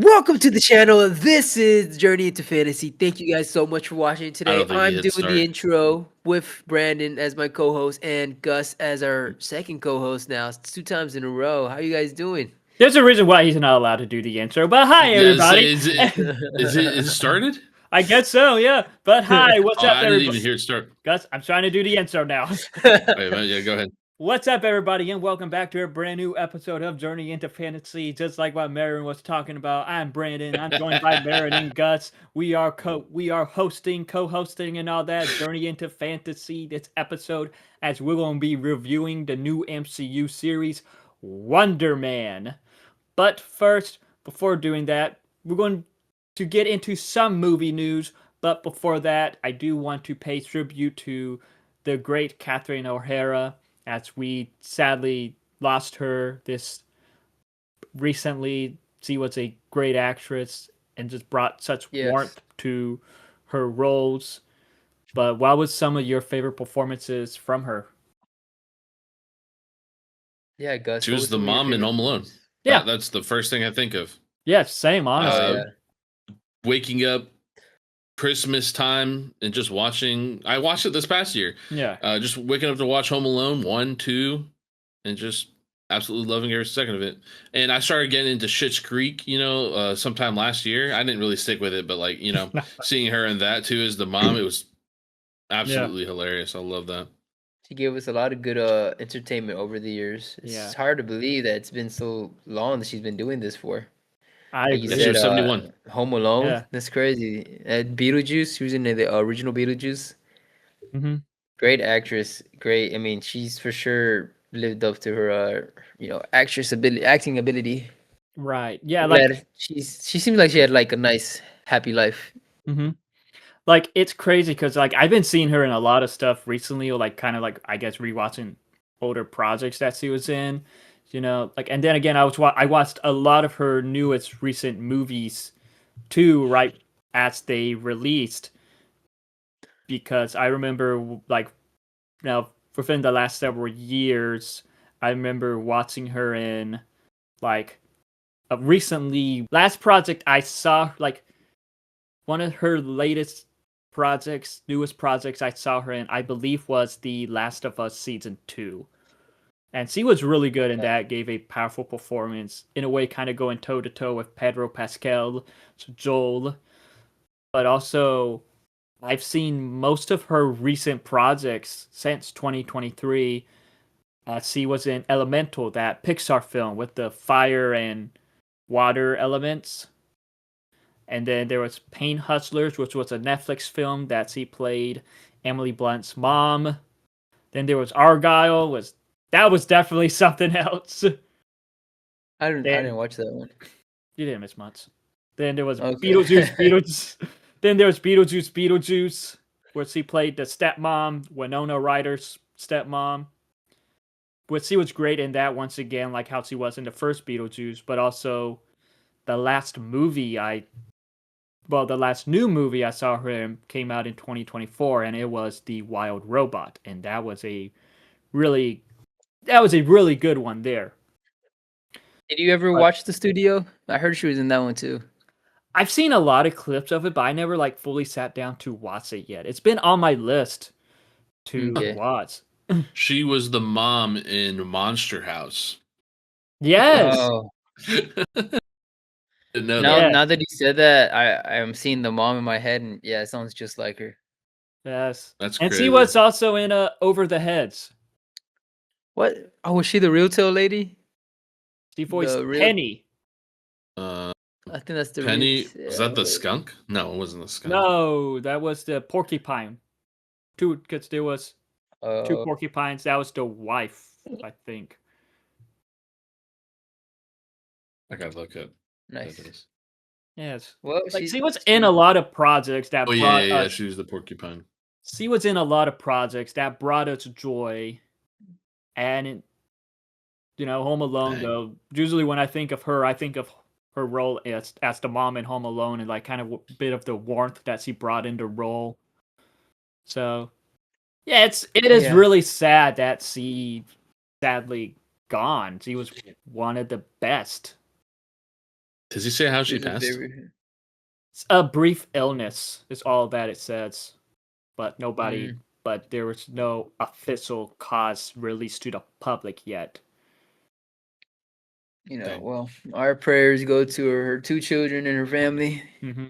Welcome to the channel. This is Journey into Fantasy. Thank you guys so much for watching I today. don't think he I'm hit doing the start. intro with Brandon as my co-host and Gus as our second co-host now. It's 2 times in a row. How you guys doing? There's a reason why he's not allowed to do the intro. But hi, Yeah, everybody. is it started? I guess so, yeah. But hi, what's Oh, up, I didn't everybody? even hear it start. Gus, I'm trying to do the intro now. Wait, yeah, go ahead. What's up, everybody, and welcome back to a brand new episode of Journey into Fantasy. Just like what Marin was talking about, I'm Brandon. I'm joined by Marin and Gus. We are co-hosting, and all that Journey into Fantasy this episode, as we're going to be reviewing the new MCU series, Wonder Man. But first, before doing that, we're going to get into some movie news. But before that, I do want to pay tribute to the great Catherine O'Hara, as we sadly lost her this recently. She was a great actress and just brought such warmth to her roles. But what was some of your favorite performances from her? Yeah, Gus. She was the mom in Home Alone. Yeah, that's the first thing I think of. Yeah, same, honestly. Waking up Christmas time and just watching. I watched it this past year. Yeah. Just waking up to watch Home Alone 1, 2, and just absolutely loving every second of it. And I started getting into Schitt's Creek, sometime last year. I didn't really stick with it, but seeing her in that too as the mom, it was absolutely hilarious. I love that. She gave us a lot of good entertainment over the years. It's hard to believe that it's been so long that she's been doing this for. Like you said, 71. Home Alone. That's crazy. Beetlejuice. She was in the original Beetlejuice. Mm-hmm. Great actress. Great. I mean, she's for sure lived up to her, acting ability. Right. Yeah. She seems like she had like a nice, happy life. Mm-hmm. Like, it's crazy because I've been seeing her in a lot of stuff recently, or I guess rewatching older projects that she was in, and then again I watched a lot of her newest recent movies too, right as they released, because I remember within the last several years I remember watching her in recently. Last project I saw, one of her newest projects I saw her in, I believe, was The Last of Us Season 2. And she was really good in that, gave a powerful performance, in a way kind of going toe-to-toe with Pedro Pascal, so Joel. But also, I've seen most of her recent projects since 2023. She was in Elemental, that Pixar film with the fire and water elements. And then there was Pain Hustlers, which was a Netflix film that she played Emily Blunt's mom. Then there was Argyle. That was definitely something else. I didn't watch that one. You didn't miss much. Then there was Beetlejuice. Then there was Beetlejuice, where she played the stepmom, Winona Ryder's stepmom. But she was great in that once again, like how she was in the first Beetlejuice, but also the last new movie I saw her in came out in 2024, and it was The Wild Robot, and that was a really good one there. Did you ever watch The Studio? I heard she was in that one too. I've seen a lot of clips of it, but I never fully sat down to watch it yet. It's been on my list to watch. She was the mom in Monster House. Yes. Oh. Now that you said that, I am seeing the mom in my head, and yeah, it sounds just like her. Yes, that's and crazy. she was also in Over the Heads. What? Oh, was she the real tail lady? She voiced Penny. I think that's the Penny. Was that the skunk? No, it wasn't the skunk. No, that was the porcupine. Because there was 2 porcupines. That was the wife, I think. I gotta look at. Nice. Yes. Well, she was in a lot of projects that brought us. She was the porcupine. She was in a lot of projects that brought us joy, and Home Alone. Though usually when I think of her, I think of her role as the mom in Home Alone, and kind of a bit of the warmth that she brought in the role. So, yeah, it is really sad that she sadly gone. She was one of the best. Does he say how she She was a passed? very. A brief illness is all that it says, but nobody. Mm. But there was no official cause released to the public yet. Dang. Well, our prayers go to her 2 children and her family. Mm-hmm.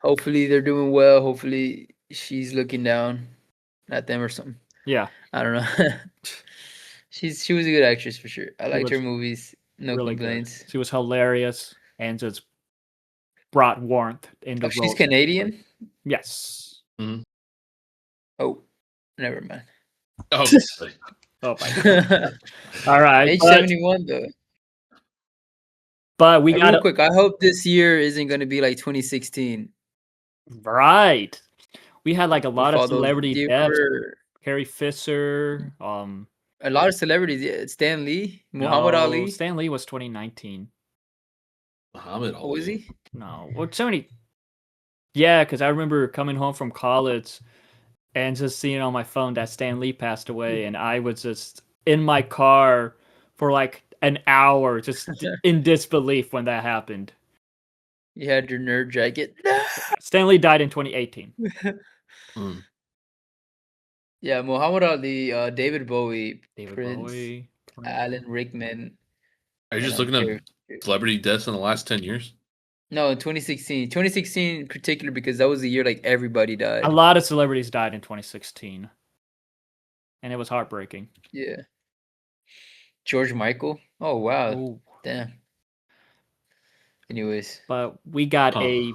Hopefully they're doing well. Hopefully she's looking down at them or something. Yeah, I don't know. She was a good actress for sure. I liked was her movies. No really complaints. good. She was hilarious and just brought warmth in the Oh, she's role. Canadian? Yes. Mhm. Oh, never mind. Oh, Oh my god. All right. Age But, 71 though. but we got Real quick, I hope this year isn't going to be like 2016. right. We had like a lot With of all those celebrity deaths. deeper- Carrie Fisher. a lot of celebrities. Yeah, Stan Lee, Muhammad No, Ali. Stan Lee was 2019. Muhammad What was Ali. he? No, well, so many. Yeah, because I remember coming home from college and just seeing on my phone that Stan Lee passed away, and I was just in my car for like an hour, just in disbelief when that happened. You had your nerd jacket. Stan Lee died in 2018. Mm. Yeah, Muhammad Ali, David Bowie, David Prince, Bowie. Alan Rickman. Are you just and, looking up celebrity deaths in the last 10 years? No, in 2016. 2016 in particular because that was the year like everybody died. A lot of celebrities died in 2016, and it was heartbreaking. Yeah. George Michael. Oh wow. Ooh. Damn. Anyways. But we got Huh.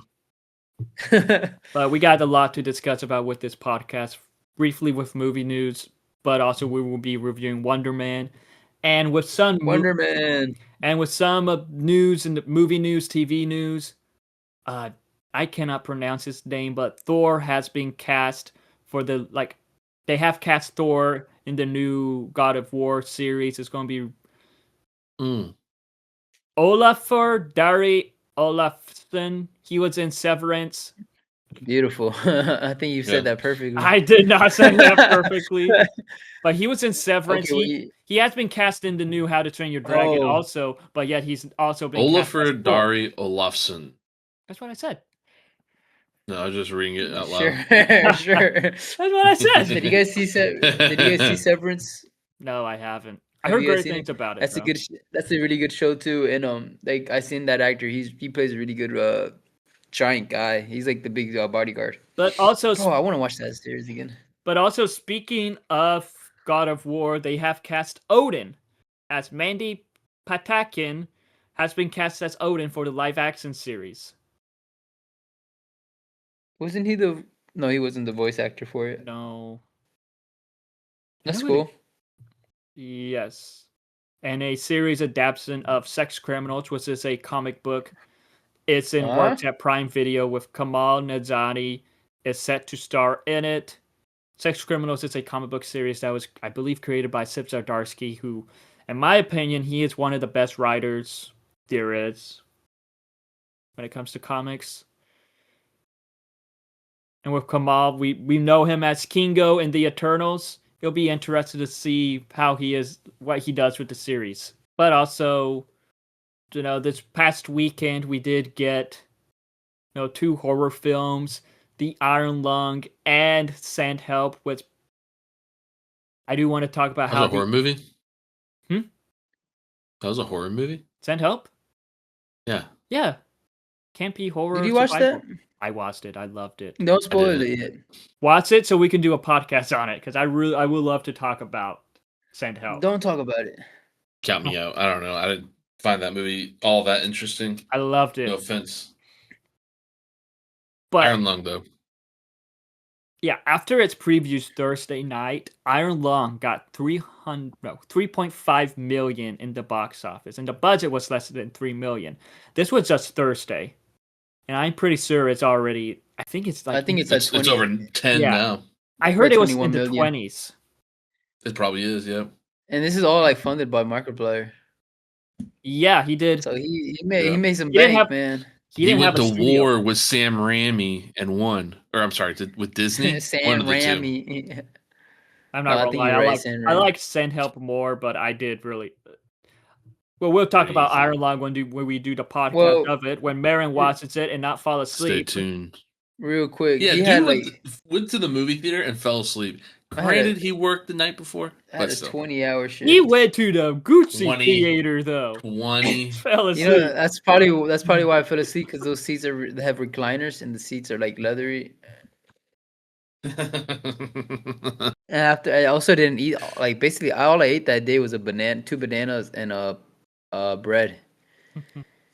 but we got a lot to discuss about with this podcast. Briefly with movie news, but also we will be reviewing Wonder Man, and with some Wonder Man. and with some news and movie news, TV news. I cannot pronounce his name, but Thor has been cast for the they have cast Thor in the new God of War series. It's going to be Olafur Dari Olafsson. He was in Severance. Beautiful. I think you said that perfectly. I did not say that perfectly. But he was in Severance. Okay, he has been cast in the new How to Train Your Dragon also, but yet he's also been Olafur cast as Thor. Dari Olafsson. That's what I said. No, I was just reading it out loud. Sure. That's what I said. Did you guys see Severance? No, I haven't. I Have heard you guys great seen things it? about it. That's though. That's a really good show too. And like I seen that actor. He plays a really good giant guy. He's like the big bodyguard. But also, Oh, I want to watch that series again. But also, speaking of God of War, they have cast Odin as Mandy Patinkin has been cast as Odin for the live action series. Wasn't he the? No, he wasn't the voice actor for it. No. That's cool. Yes. And a series adaptation of Sex Criminals, which is a comic book. It's in works at Prime Video with Kamal Nazani is set to star in it. Sex Criminals is a comic book series that was, I believe, created by Sip Zdarsky, who, in my opinion, he is one of the best writers there is when it comes to comics. And with Kamal, we know him as Kingo in the Eternals. It'll be interesting to see what he does with the series. But also, this past weekend we did get, 2 horror films, The Iron Lung and Sand Help, which I do want to talk about. That was a horror movie? That was a horror movie? Sand Help? Yeah. Yeah. Campy horror. Did you watch that? I watched it. I loved it. Don't spoil it yet. Watch it so we can do a podcast on it, because I would love to talk about Sand Help. Don't talk about it. Count me out. I don't know. I didn't find that movie all that interesting. I loved it. No offense. But Iron Lung, though. Yeah, after its previews Thursday night, Iron Lung got 3.5 million in the box office, and the budget was less than 3 million. This was just Thursday, and I'm pretty sure it's already. I think it's at 20. It's over 10 now. I heard it was in the 20s. It probably is, yeah. And this is all like funded by Markiplier. Yeah, he did. So he made some bank, man. He went to war with Sam Raimi and won. Or I'm sorry, with Disney. Sam Raimi. I'm not gonna lie. I like Sand Help more, but I did really. Well, we'll talk about Crazy. Iron Lung when we do the podcast Well, of it. When Marin watches it and not fall Stay asleep. tuned. real quick, Yeah, he dude had like went to the movie theater and fell asleep. I had a- Granted, he worked the night before, I but had a still. 20-hour shift. He went to the Gucci 20. theater though. 20. Fell asleep. You know, that's probably why I fell asleep, because those seats they have recliners and the seats are like leathery. And after, I also didn't eat, like basically all I ate that day was 2 bananas and bread.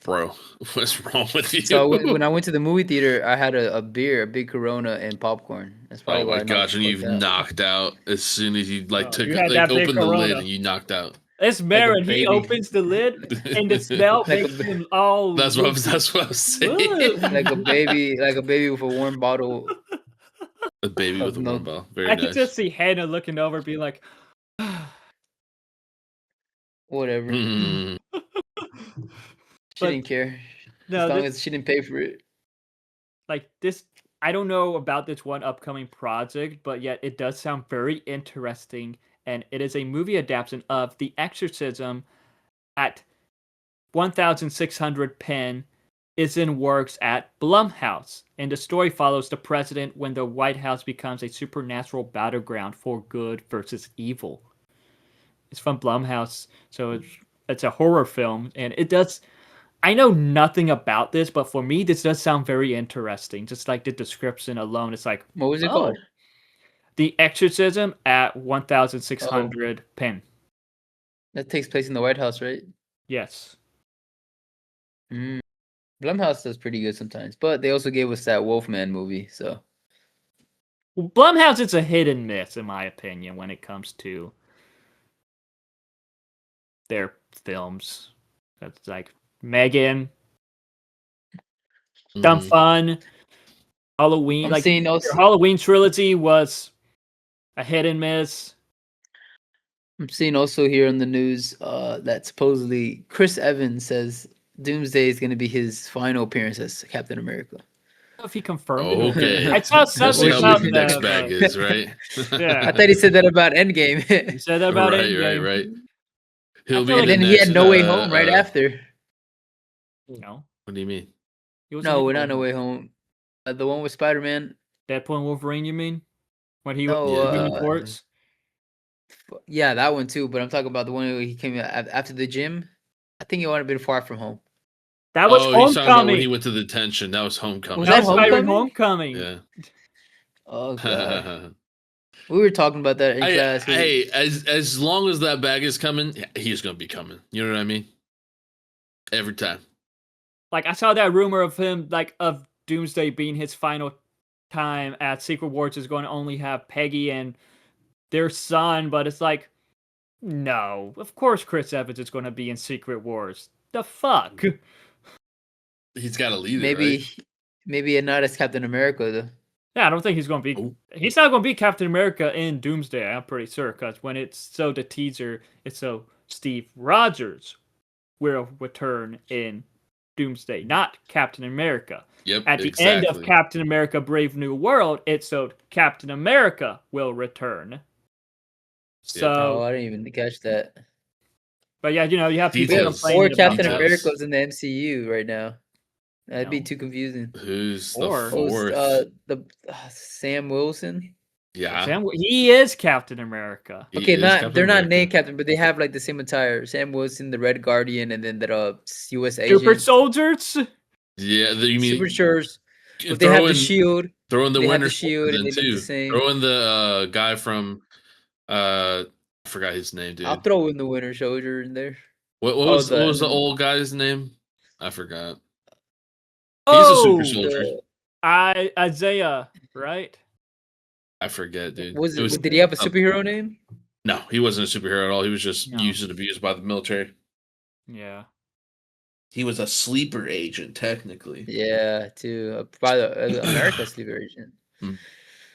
Bro, what's wrong with you? So when I went to the movie theater, I had a beer, a big Corona, and popcorn. That's probably Oh why my I gosh, and knocked you've the fuck out. knocked out as soon as you like You had like that big opened the lid Corona. and you knocked out. It's Marin. He baby. opens the lid and the smell Like a makes ba- him all. That's what I was saying. like a baby with a warm bottle. A baby with a No. warm ball. Very I nice. could just see Hannah looking over, being like, Whatever. Mm. She didn't care. No, as long as she didn't pay for it. like this. I don't know about this one upcoming project, but yet it does sound very interesting, and it is a movie adaptation of The Exorcism at 1,600 pen is in works at Blumhouse, and the story follows the president when the White House becomes a supernatural battleground for good versus evil. It's from Blumhouse, so it's a horror film, and it does. I know nothing about this, but for me, this does sound very interesting. Just like the description alone, it's like, What was it oh, called? The Exorcism at 1,600 pen. That takes place in the White House, right? Yes. Blumhouse does pretty good sometimes, but they also gave us that Wolfman movie, so. Well, Blumhouse is a hit and miss, in my opinion, when it comes to their films. That's like Megan, Dumb Fun, Halloween. I'm Like seeing also, their Halloween trilogy was a hit and miss. I'm seeing also here on the news that supposedly Chris Evans says Doomsday is going to be his final appearance as Captain America. I don't know if he confirmed it. Okay. I saw We'll see something how about big the next that. bag is, right? Yeah. I thought he said that about Endgame. He said that about right, Endgame. right. He'll I be feel like- in the Then he next, had No Way Home right after. No. What do you mean? He was No, in not No Way Home. The one with Spider-Man. Deadpool and Wolverine, you mean? When he No, was in the courts? Yeah, that one too. But I'm talking about the one where he came after the gym. I think he would have been Far From Home. That was He's talking about when Homecoming. he went to the detention. That was Homecoming. Was That that was Spider-Man Homecoming? Homecoming. Yeah. Oh god, we were talking about that in class. Hey, as long as that bag is coming, he's gonna be coming. You know what I mean? Every time. Like I saw that rumor of him, like of Doomsday being his final time at Secret Wars is going to only have Peggy and their son, but it's like, no, of course Chris Evans is going to be in Secret Wars. The fuck? He's got to lead it, right? Maybe not as Captain America though. Yeah, I don't think he's going to be. Oh. He's not going to be Captain America in Doomsday. I'm pretty sure because when it's so the teaser, it's so Steve Rogers will return in Doomsday, not Captain America. Yep. At the end of Captain America: Brave New World, it's so Captain America will return. So, I didn't even catch that. but yeah, you know, you have people Details. complaining Or about Captain that. America's in the MCU right now. That'd be No. too confusing. Who's the Or- fourth? Sam Wilson. Yeah. He is Captain America. He Okay, is they're Captain not America. named Captain, but they have like the same attire. Sam Wilson, the Red Guardian, and then that U.S. agent. Super soldiers. Yeah, you mean Super Shores. But they throw have the in- shield. Throw in the They have Winter the shield and Soldier they then, look the too. same. Throw in the guy from I forgot his name, dude. I'll throw in the Winter Soldier in there. What Oh, was the- the old guy's name? I forgot. Oh, He's a super soldier. Isaiah, right? I forget, dude. Did he have a superhero name? No, he wasn't a superhero at all. He was just No. used and abused by the military. Yeah. He was a sleeper agent, technically. Yeah, too. By the America Sleeper Agent.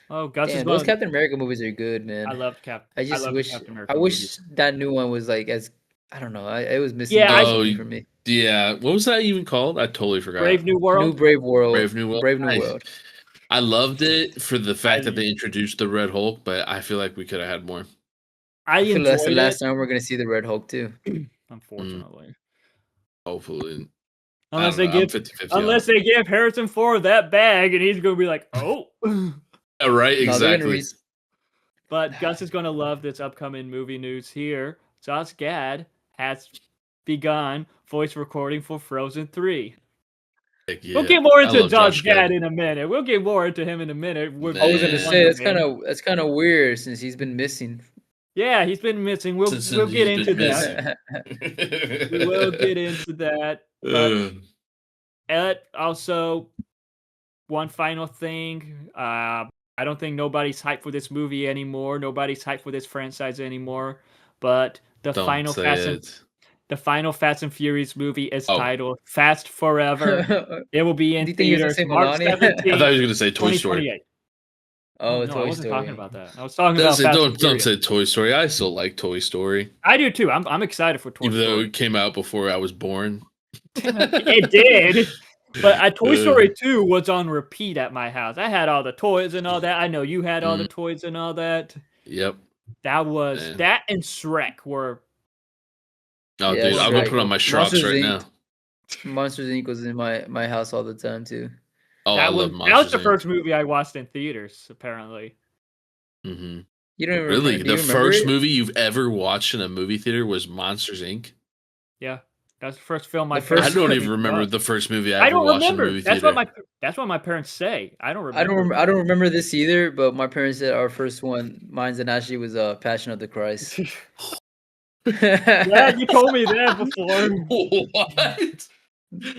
Oh, Gus is Damn, one. those Captain America movies are good, man. I loved Cap. I just loved wish. Captain America I wish movies. that new one was like as. I don't know. It was missing. Yeah, something I- for me. Yeah, what was that even called? I totally forgot. Brave New World. New Brave World. Brave New World. Brave New Nice. World. I loved it for the fact that they introduced the Red Hulk, but I feel like we could have had more. I I feel that's the enjoyed last it. time we're gonna see the Red Hulk too. unfortunately. Hopefully. Unless I they don't know, I'm give 50-50 on unless it. they give Harrison Ford that bag, and he's gonna be like, oh. Yeah, right, No, they're gonna exactly. But Gus is gonna love this upcoming movie news here. Josh Gad has begun voice recording for Frozen 3. Heck We'll yeah. get more I into love Josh Josh Gad Gad. in a minute. We'll get more into him in a minute. With I was gonna Man. say Wonder Man. that's kind of weird since he's been missing. Yeah, he's been missing. We'll Since get he's into been that. missing. We will get into that. But also, one final thing. I don't think nobody's hyped for this movie anymore. Nobody's hyped for this franchise anymore. But the Don't say final Fast and Furious movie is Oh. titled Fast Forever. It will be in Do you think he was gonna theaters say March Melania? I thought 17th, he was going to say Toy Story. 2028. Oh, no, I Toy wasn't Story. talking about that. I was talking about Fast and Don't Furious. say Toy Story. I still like Toy Story. I do too. I'm excited for Toy Even though Story. it came out before I was born. It did. But Toy Story 2 was on repeat at my house. I had all the toys and all that. I know you had all the toys and all that. Yep. That and Shrek were. Oh, Yeah, dude, I'm going to Shrek. put on my Shrops Monsters, right Inc. now. Monsters Inc. was in my house all the time too. Oh, I love That was Monsters the Inc. first movie I watched in theaters, apparently. Mm-hmm. You don't even Really? remember, do you The remember first it? movie you've ever watched in a movie theater was Monsters Inc.? Yeah. That's the first film my The first- I parents don't took even me remember to. the first movie I I ever don't watched in a remember. movie That's theater. what my parents say. I don't remember. I don't remember this either, but my parents said our first one, mine's and Ashley, was Passion of the Christ. Yeah, you told me that before. What?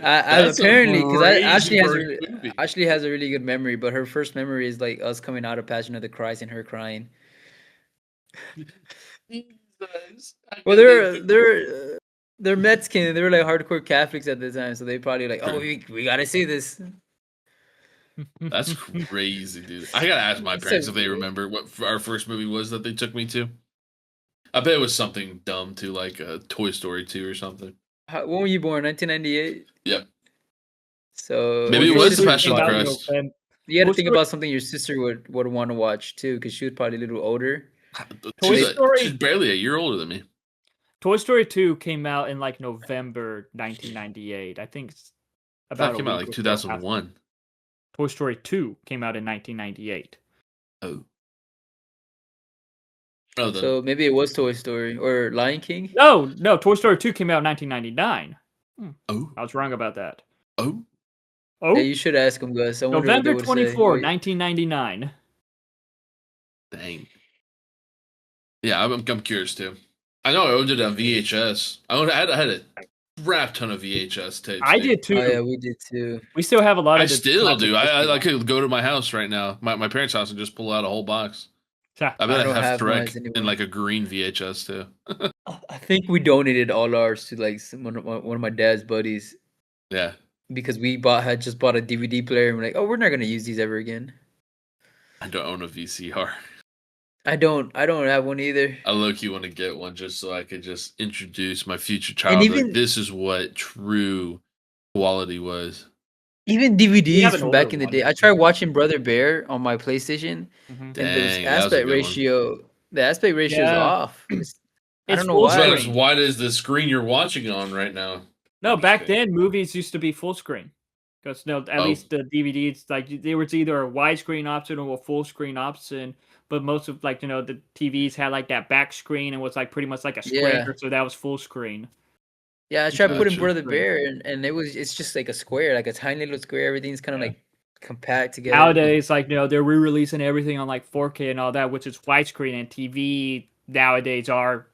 Apparently, because movie. Ashley has a really good memory, but her first memory is like us coming out of Passion of the Christ and her crying. Well, they're Mexican. They were like hardcore Catholics at the time, so they probably like, oh, we gotta see this. That's crazy, dude. I gotta ask my It's parents so if they weird. remember what our first movie was that they took me to. I bet it was something dumb too, like Toy Story 2 or something. When were you born? 1998. Yep. So Maybe it your was sister Passion of the probably- Christ. You got to Toy think Story- about something your sister would want to watch too, because she was probably a little older. Toy Story- She's barely a year older than me. Toy Story 2 came out in like November 1998. I think it's That about came out like 2001. Toy Story 2 came out in 1998. Oh. Oh, then. So maybe it was Toy Story or Lion King. No, Toy Story 2 came out in 1999. Oh. I was wrong about that. Oh. Oh, Yeah, you should ask them, Gus. I wonder what they November would 24, say. 1999. Dang. Yeah, I'm curious too. I know I owned it on VHS. I had a crap ton of VHS tapes. I dude. did too. Oh yeah, we did too. We still have a lot of I the still classic do. discs. I could go to my house right now, my parents' house, and just pull out a whole box. Ha. I bet I don't have have mine Shrek anymore. in like a green VHS too. I think we donated all ours to like one of my dad's buddies Yeah. because had just bought a DVD player and we're like, oh, we're not gonna use these ever again. I don't own a VCR. I don't have one either. I low-key want to get one just so I could just introduce my future child. even- Like, this is what true quality was. Even We have DVDs an from back older in the one. day. I tried watching Brother Bear on my PlayStation, Mhm. and Dang, the that was a aspect good one. ratio, the aspect ratio is Yeah. off. I It's don't know full why. It's screen. not as wide as the screen you're watching on right now. No, back then movies used to be full screen. Because at least the DVDs, like there was either a widescreen option or a full screen option. But most of the TVs had like that back screen and was like pretty much like a square, Yeah. so that was full screen. Yeah, I tried putting Gotcha. Brother Bear, and it's just like a square, like a tiny little square. Everything's kind of Yeah. like compact together. Nowadays, they're re-releasing everything on like 4K and all that, which is widescreen, and TV nowadays are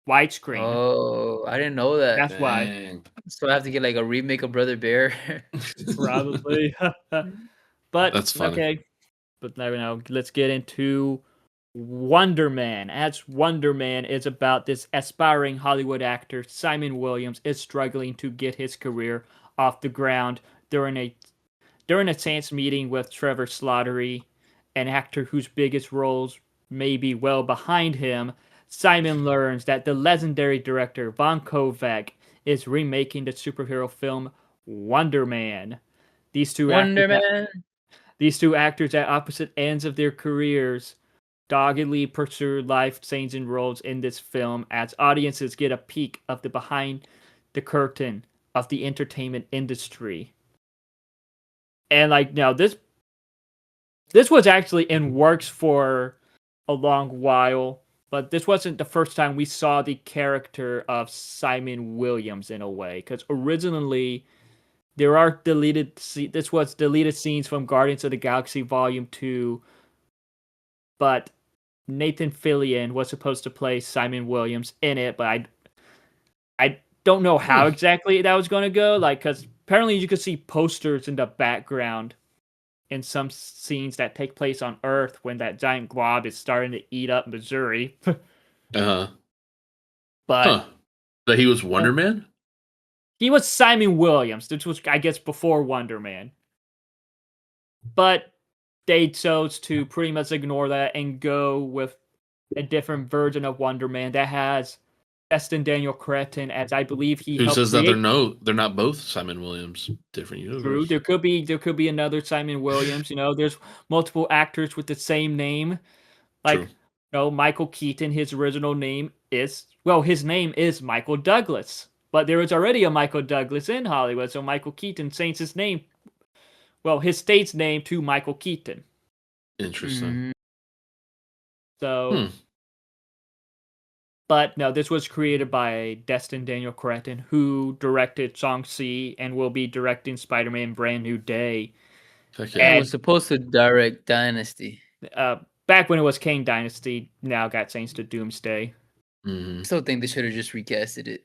widescreen. Oh, I didn't know that. That's why. Dang. So I have to get like a remake of Brother Bear. Probably. But That's funny. okay. But now let's get into Wonder Man. As Wonder Man is about this aspiring Hollywood actor, Simon Williams is struggling to get his career off the ground during a chance meeting with Trevor Slattery, an actor whose biggest roles may be well behind him. Simon learns that the legendary director Von Kovac is remaking the superhero film Wonder Man. These two Wonder actors Man. These two actors at opposite ends of their careers doggedly pursue life-changing roles in this film as audiences get a peek of the behind the curtain of the entertainment industry. And like now this was actually in works for a long while, but this wasn't the first time we saw the character of Simon Williams in a way, because originally there are this was deleted scenes from Guardians of the Galaxy Volume 2, but Nathan Fillion was supposed to play Simon Williams in it, but I don't know how exactly that was going to go, like, because apparently you could see posters in the background in some scenes that take place on Earth when that giant glob is starting to eat up Missouri. But But he was Wonder Man? he was Simon Williams, which was, I guess, before Wonder Man. But they chose to pretty much ignore that and go with a different version of Wonder Man that has Destin Daniel Cretton, as I believe he Who helped says that create. they're not both Simon Williams, different universe. True, there could be another Simon Williams. You know, there's multiple actors with the same name. Like, True. you know, Michael Keaton, his original name is, well, his name is Michael Douglas. But there is already a Michael Douglas in Hollywood, so Michael Keaton changed his name, well, his state's name to Michael Keaton. Interesting. So, but no, this was created by Destin Daniel Cretton, who directed Shang-Chi and will be directing Spider-Man Brand New Day. And was supposed to direct Dynasty. Back when it was Kang Dynasty, now got changed to Doomsday. I still think they should have just recasted it.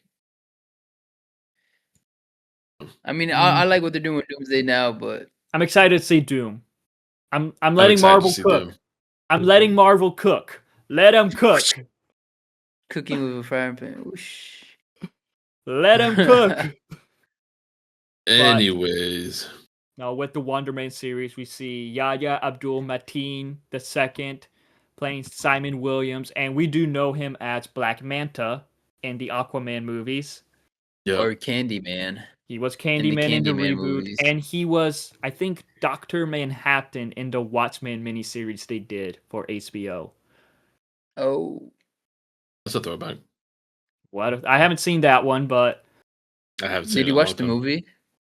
I mean, I like what they're doing with Doomsday now, but I'm excited to see Doom. I'm letting Marvel cook. Doom. I'm letting Marvel cook. Let them cook. Cooking with a frying pan. Whoosh. Let them cook. Anyways. Now, with the Wonder Man series, we see Yahya Abdul-Mateen II playing Simon Williams, and we do know him as Black Manta in the Aquaman movies. Yep. Or Candyman. He was Candyman in the reboot, movies. And he was, I think, Dr. Manhattan in the Watchmen miniseries they did for HBO. Oh. That's a throwback. What? I haven't seen that one, but... I haven't seen it. Did you watch the movie?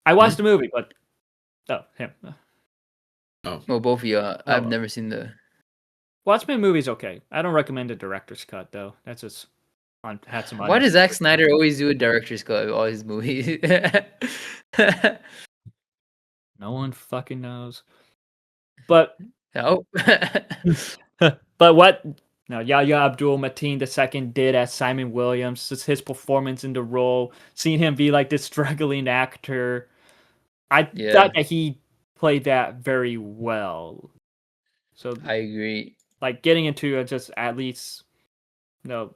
I watched the movie, but... Oh, him. Oh. Well, both of you. I've never seen the... Watchmen movie's okay. I don't recommend a director's cut, though. That's just... Had some Why does Zack Snyder always do a director's cut of all his movies? No one fucking knows. But... Oh. But what... Now, Yahya Abdul-Mateen II did as Simon Williams, just his performance in the role, seeing him be like this struggling actor, I thought that he played that very well. So I agree. Like getting into just at least, the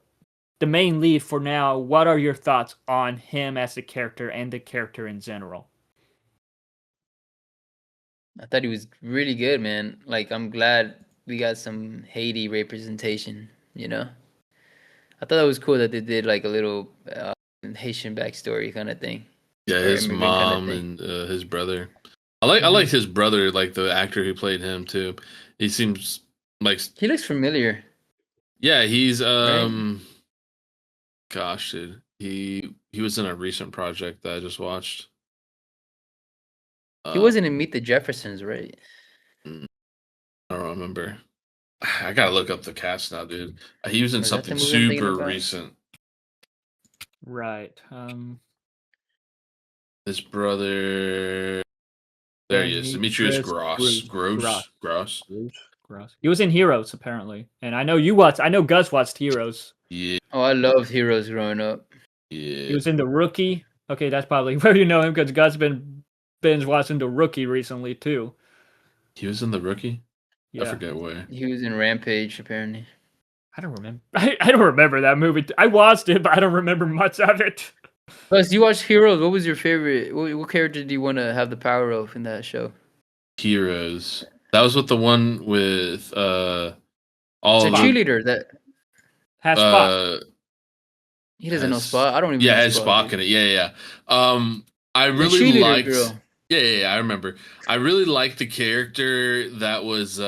main lead for now. What are your thoughts on him as a character and the character in general? I thought he was really good, man. Like, I'm glad we got some Haiti representation, you know? I thought that was cool that they did like a little Haitian backstory kind of thing. Yeah, his mom and his brother. I like his brother, like the actor who played him too. He seems like he looks familiar. Yeah, he's gosh, dude. He was in a recent project that I just watched. He wasn't in Meet the Jeffersons, right? I don't remember. I gotta look up the cast now, dude. He was in something super recent. Right. His brother. There he is, Demetrius Gross. He was in Heroes, apparently, and I know you watched. I know Gus watched Heroes. Yeah. Oh, I loved Heroes growing up. Yeah. He was in The Rookie. Okay, that's probably where you know him because Gus been binge watching The Rookie recently too. He was in The Rookie. Yeah. I forget where. He was in Rampage, apparently. I don't remember. I don't remember that movie. I watched it, but I don't remember much of it. Plus, you watched Heroes. What was your favorite? What character do you want to have the power of in that show? Heroes. That was with the one with all. It's a cheerleader that has Spock. He doesn't know Spock. I don't even. Yeah, know has Spock in it. Yeah. I really liked. Girl. Yeah, I remember. I really liked the character that was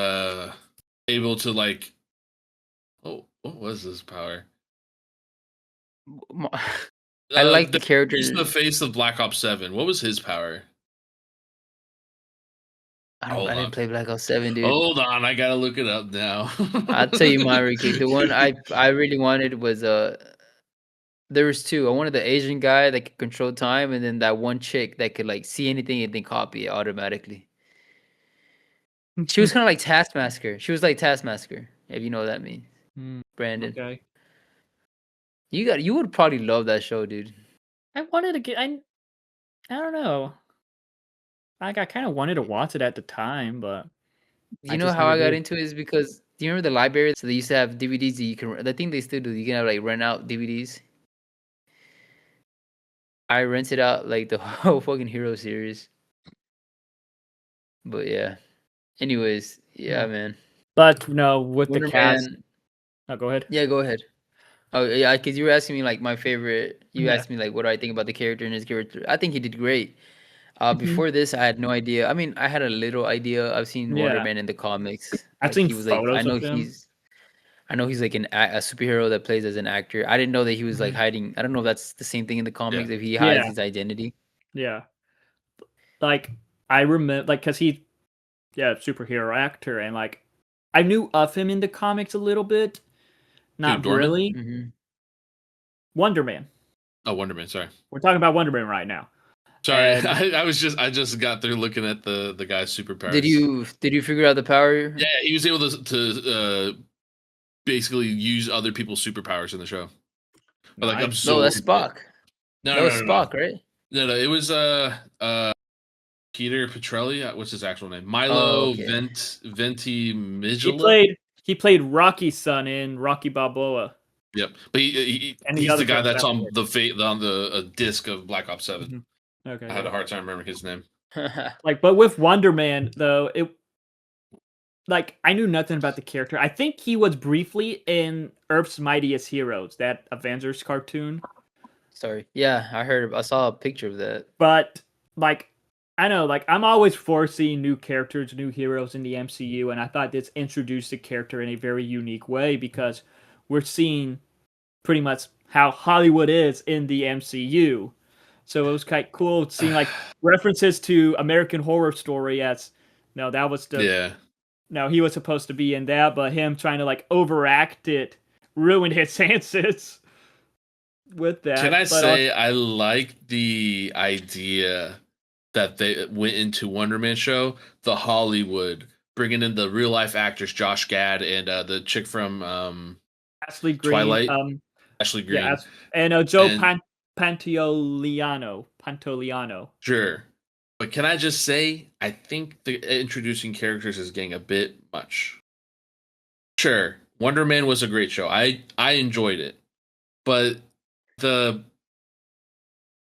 able to like What was his power? I like the character. He's the face of Black Ops 7. What was his power? I didn't play Black Ops 7, dude. Hold on, I gotta look it up now. I'll tell you my Ricky. The one I really wanted was there was two. I wanted the Asian guy that could control time, and then that one chick that could like see anything and then copy it automatically. She was kind of like Taskmaster. She was like Taskmaster, if you know what that means. Brandon. Okay. You would probably love that show, dude. I wanted to get. I don't know. Like I kind of wanted to watch it at the time, but You know how I got into it is because do you remember the library? So they used to have DVDs that you can. I think they still do. You can have like rent out DVDs. I rented out like the whole fucking Hero series. But yeah. Anyways, yeah, man. But no, with Wonder the cast. Man. Oh, go ahead. Yeah, go ahead. Oh yeah, because you were asking me like my favorite. You asked me like what do I think about the character and his character. I think he did great. Before this, I had no idea. I mean, I had a little idea. I've seen Wonder Man in the comics. I've seen photos of him. I know he's like a superhero that plays as an actor. I didn't know that he was like hiding. I don't know if that's the same thing in the comics. If he hides his identity. Yeah. Like I remember, like, cause superhero actor, and like I knew of him in the comics a little bit. Not really. Mm-hmm. Wonder Man. Oh, Wonder Man. Sorry, we're talking about Wonder Man right now. Sorry, I just got through looking at the guy's superpowers. Did you figure out the power? Yeah, he was able to basically use other people's superpowers in the show. But like no, that's Spock. No, that was Spock, right? No, it was Peter Petrelli. What's his actual name? Milo Ventimiglia. He played Rocky's son in Rocky Balboa. Yep, but he's the guy that's on the disc of Black Ops 7. Mm-hmm. Okay. I had a hard time remembering his name. But with Wonder Man though, I knew nothing about the character. I think he was briefly in Earth's Mightiest Heroes, that Avengers cartoon. Sorry. Yeah, I saw a picture of that. But I know, I'm always foreseeing new characters, new heroes in the MCU, and I thought this introduced the character in a very unique way because we're seeing pretty much how Hollywood is in the MCU. So it was quite cool seeing references to American Horror Story as that was No, he was supposed to be in that, but him trying to overact it ruined his chances with that. Can I say I like the idea that they went into Wonder Man show, the Hollywood, bringing in the real life actors Josh Gad and the chick from Ashley Green, Twilight, Ashley Green, and Joe Pantoliano. Sure. But can I just say, I think the introducing characters is getting a bit much. Sure, Wonder Man was a great show. I enjoyed it. But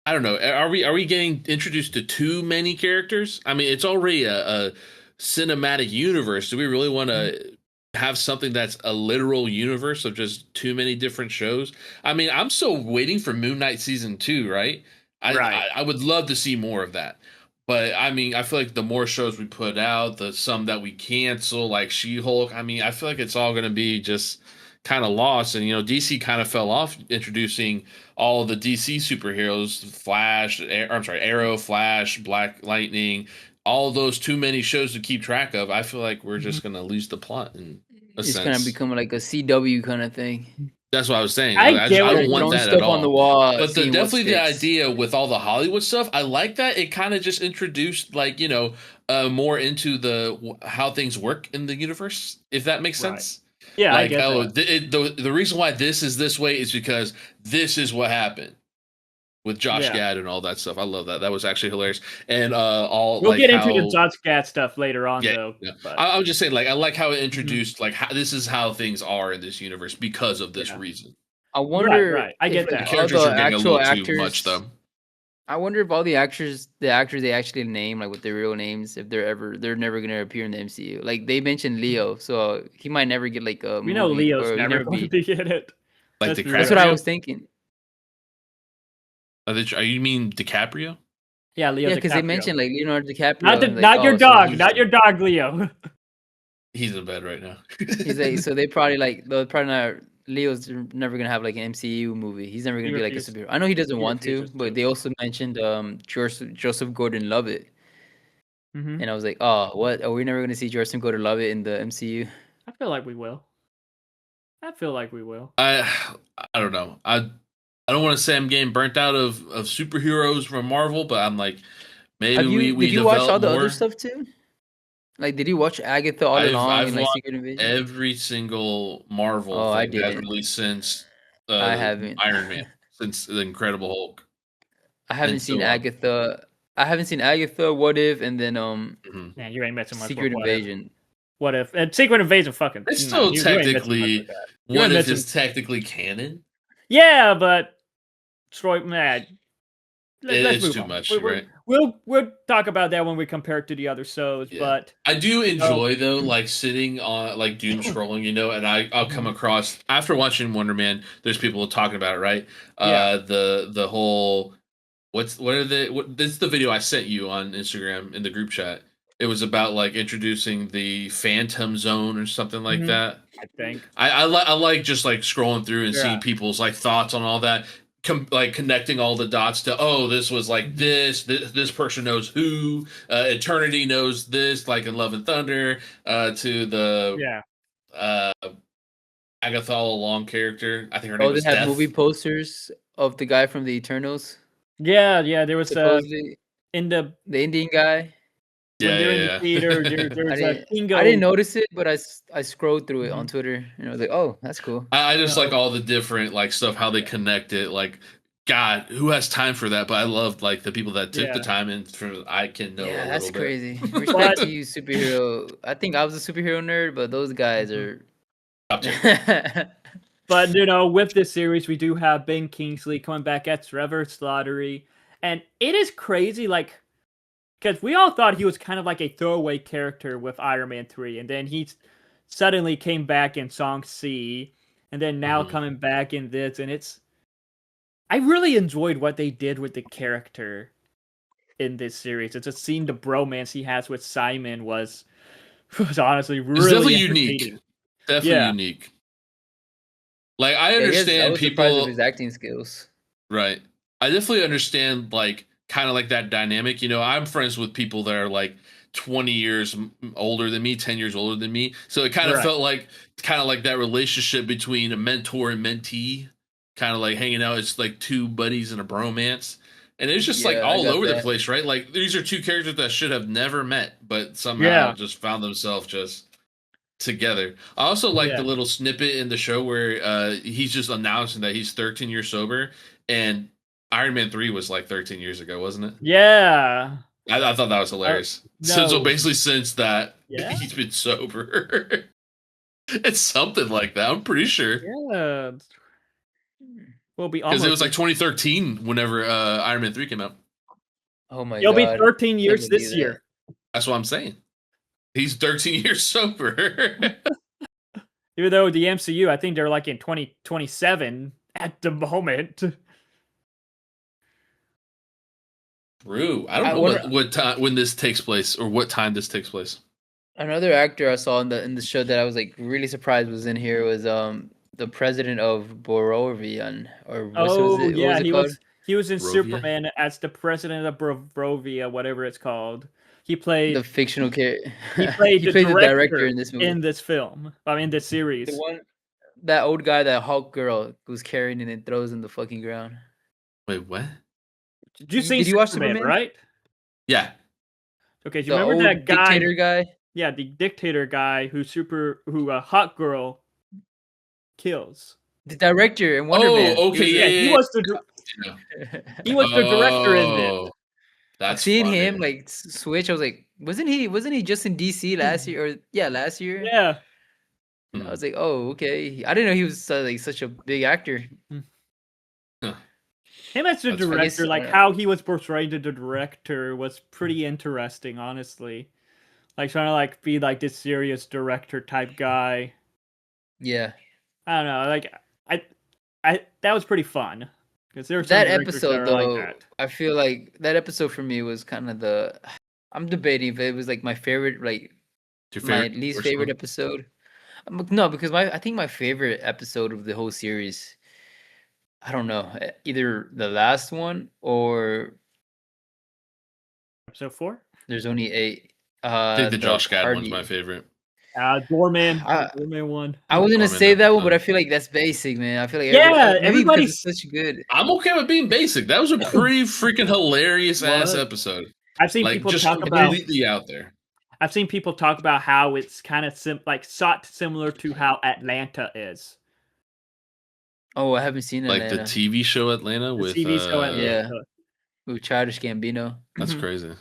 I don't know, are we getting introduced to too many characters? I mean, it's already a cinematic universe. Do we really want to have something that's a literal universe of just too many different shows? I mean, I'm still waiting for Moon Knight season 2, right? I would love to see more of that. But I mean, I feel like the more shows we put out, some that we cancel, like She-Hulk, I mean, I feel like it's all going to be just kind of lost. And, DC kind of fell off introducing all of the DC superheroes, Arrow, Flash, Black Lightning, all those too many shows to keep track of. I feel like we're just going to lose the plot in a sense. It's going to become like a CW kind of thing. That's what I was saying. I don't want that at all. On the wall, but definitely the idea with all the Hollywood stuff, I like that. It kind of just introduced more into how things work in the universe, if that makes sense. Yeah, I get that. The reason why this is this way is because this is what happened with Josh Gad and all that stuff. I love that. That was actually hilarious. And we'll get into the Josh Gad stuff later on, though. Yeah. I was just saying, I like how it introduced, how this is how things are in this universe because of this reason. I wonder. Right. I get that. The characters are getting a little too much, though. I wonder if all the actors they actually name, with their real names, if they're never gonna appear in the MCU. Like they mentioned Leo, so he might never get a movie. We know Leo's never going to get it. That's what I was thinking. You mean DiCaprio? Yeah, Leo. Yeah, because they mentioned Leonardo DiCaprio. Not your dog, not your dog, Leo. He's in bed right now. So they probably they'll probably not Leo's never gonna have like an MCU movie. He's never gonna He be like a refused. superhero. I know he doesn't He want to, refuses but to. they also mentioned Joseph Gordon-Levitt, Mm-hmm. and I was like, oh, what? Are we never gonna see Joseph Gordon-Levitt in the MCU? I feel like we will. I feel like we will. I don't know. I don't want to say I'm getting burnt out of superheroes from Marvel, but I'm like, maybe we Did you watch develop all the other more. stuff too? Like, did you watch Agatha all along I've and like watched Secret Invasion? every single Marvel Oh, I thing that's didn't. released since I haven't. Iron Man, since the Incredible Hulk, I haven't and seen so on. Agatha. I haven't seen Agatha. What if? And then Mhm. Man, you ain't missing much. Secret What if? Invasion. What if? And Secret Invasion, fucking. It's No, still you ain't missing much with technically, that. You what ain't if missing. it's technically canon? Yeah, but Troy, man, let's It's move too on. much, right? We'll talk about that when we compare it to the other shows. Yeah. But I do enjoy though, like sitting on like doom scrolling, and I'll come across after watching Wonder Man. There's people talking about it, right? Yeah. The whole this is the video I sent you on Instagram in the group chat. It was about like introducing the Phantom Zone or something like Mhm. that. I think. I like just like scrolling through and seeing Yeah. people's like thoughts on all that, like connecting all the dots to this was like this person knows who, Eternity knows this, like in Love and Thunder, to the Yeah. Agatha all along character. I think her name Oh, they was have movie Death. posters of the guy from the Eternals. Yeah. There was Supposedly, in the the Indian guy. when they're in the theater. There's a I didn't Kingo. notice it, but I scrolled through it on Mhm. Twitter, and I was like, oh, that's cool. I just like Uh-oh. all the different like stuff, how they connect it. Like, God, who has time for that? But I love like the people that took the Yeah. time and I can know Yeah, a that's little bit. crazy. Respect to you, superhero. I think I was a superhero nerd, but those guys are. Top tier. But with this series, we do have Ben Kingsley coming back as Trevor Slattery, and it is crazy, like, because we all thought he was kind of like a throwaway character with Iron Man 3, and then he suddenly came back in Song C, and then now coming back in this, and I really enjoyed what they did with the character in this series. It's just seeing the bromance he has with Simon was honestly really It's definitely unique. entertaining. Definitely unique. Like, I understand I was surprised with people. his acting skills. Right. I definitely understand, like, kind of like that dynamic. I'm friends with people that are like 20 years older than me, 10 years older than me. So it kind of felt like that relationship between a mentor and mentee, kind of like hanging out as like two buddies in a bromance. And it's just like Yeah, I all got over the that. place, right? Like, these are two characters that should have never met, but somehow just found themselves just together. I also like the little snippet in the show where he's just announcing that he's 13 years sober, and Iron Man 3 was like 13 years ago, wasn't it? Yeah. I thought that was hilarious. No. So basically, since that, Yeah? he's been sober. It's something like that. I'm pretty sure. Yeah. We'll be Because almost. it was like 2013 whenever Iron Man 3 came out. Oh my It'll god. be 13 years Can't this believe year. That's what I'm saying. He's 13 years sober. Even though the MCU, I think they're like in 2027 at the moment. True. I don't know what time when this takes place or what time this takes place. Another actor I saw in the show that I was like really surprised was in here was the president of Borovian, or what was it called? He was in Barovia? Superman as the president of Barovia, whatever it's called. He played The fictional character. He played He the played director in this movie. in this film. I mean, this series. The one, that old guy, that Hulk girl who's carrying it and throws in the fucking ground. Wait, what? Did you watch Superman, right? Yeah. Okay, do you remember that guy? Dictator guy? Yeah, the dictator guy who a hot girl kills. The director in Wonder Man. Okay, he was the director in this. I've seen him like switch. I was like, wasn't he just in DC last year? Or last year? Yeah. I was like, oh, okay. I didn't know he was like such a big actor. Him as the director, like how he was portrayed as the director was pretty interesting, honestly. Like trying to like be like this serious director type guy. Yeah. I don't know. Like I that was pretty fun. Because there was that episode though. Like that. I feel like that episode for me was kind of I'm debating if it was like my favorite, like my least favorite episode. No, because I think my favorite episode of the whole series, I don't know, either the last one or Episode 4? there's only 8. I think the The Josh Gad one's my party. favorite. Doorman. I Doorman one. I was gonna Dorman say that one, but I episode. feel like that's basic, man. I feel like Yeah, maybe because everybody's. it's such good. I'm okay with being basic. That was a pretty freaking hilarious ass What? episode. I've seen Like people just talk about. completely out there. I've seen people talk about how it's kind of shot similar to how Atlanta is. Oh, I haven't seen Like the Atlanta. TV show Atlanta The with TV show Atlanta. Yeah, with Childish Gambino. That's Mhm. crazy.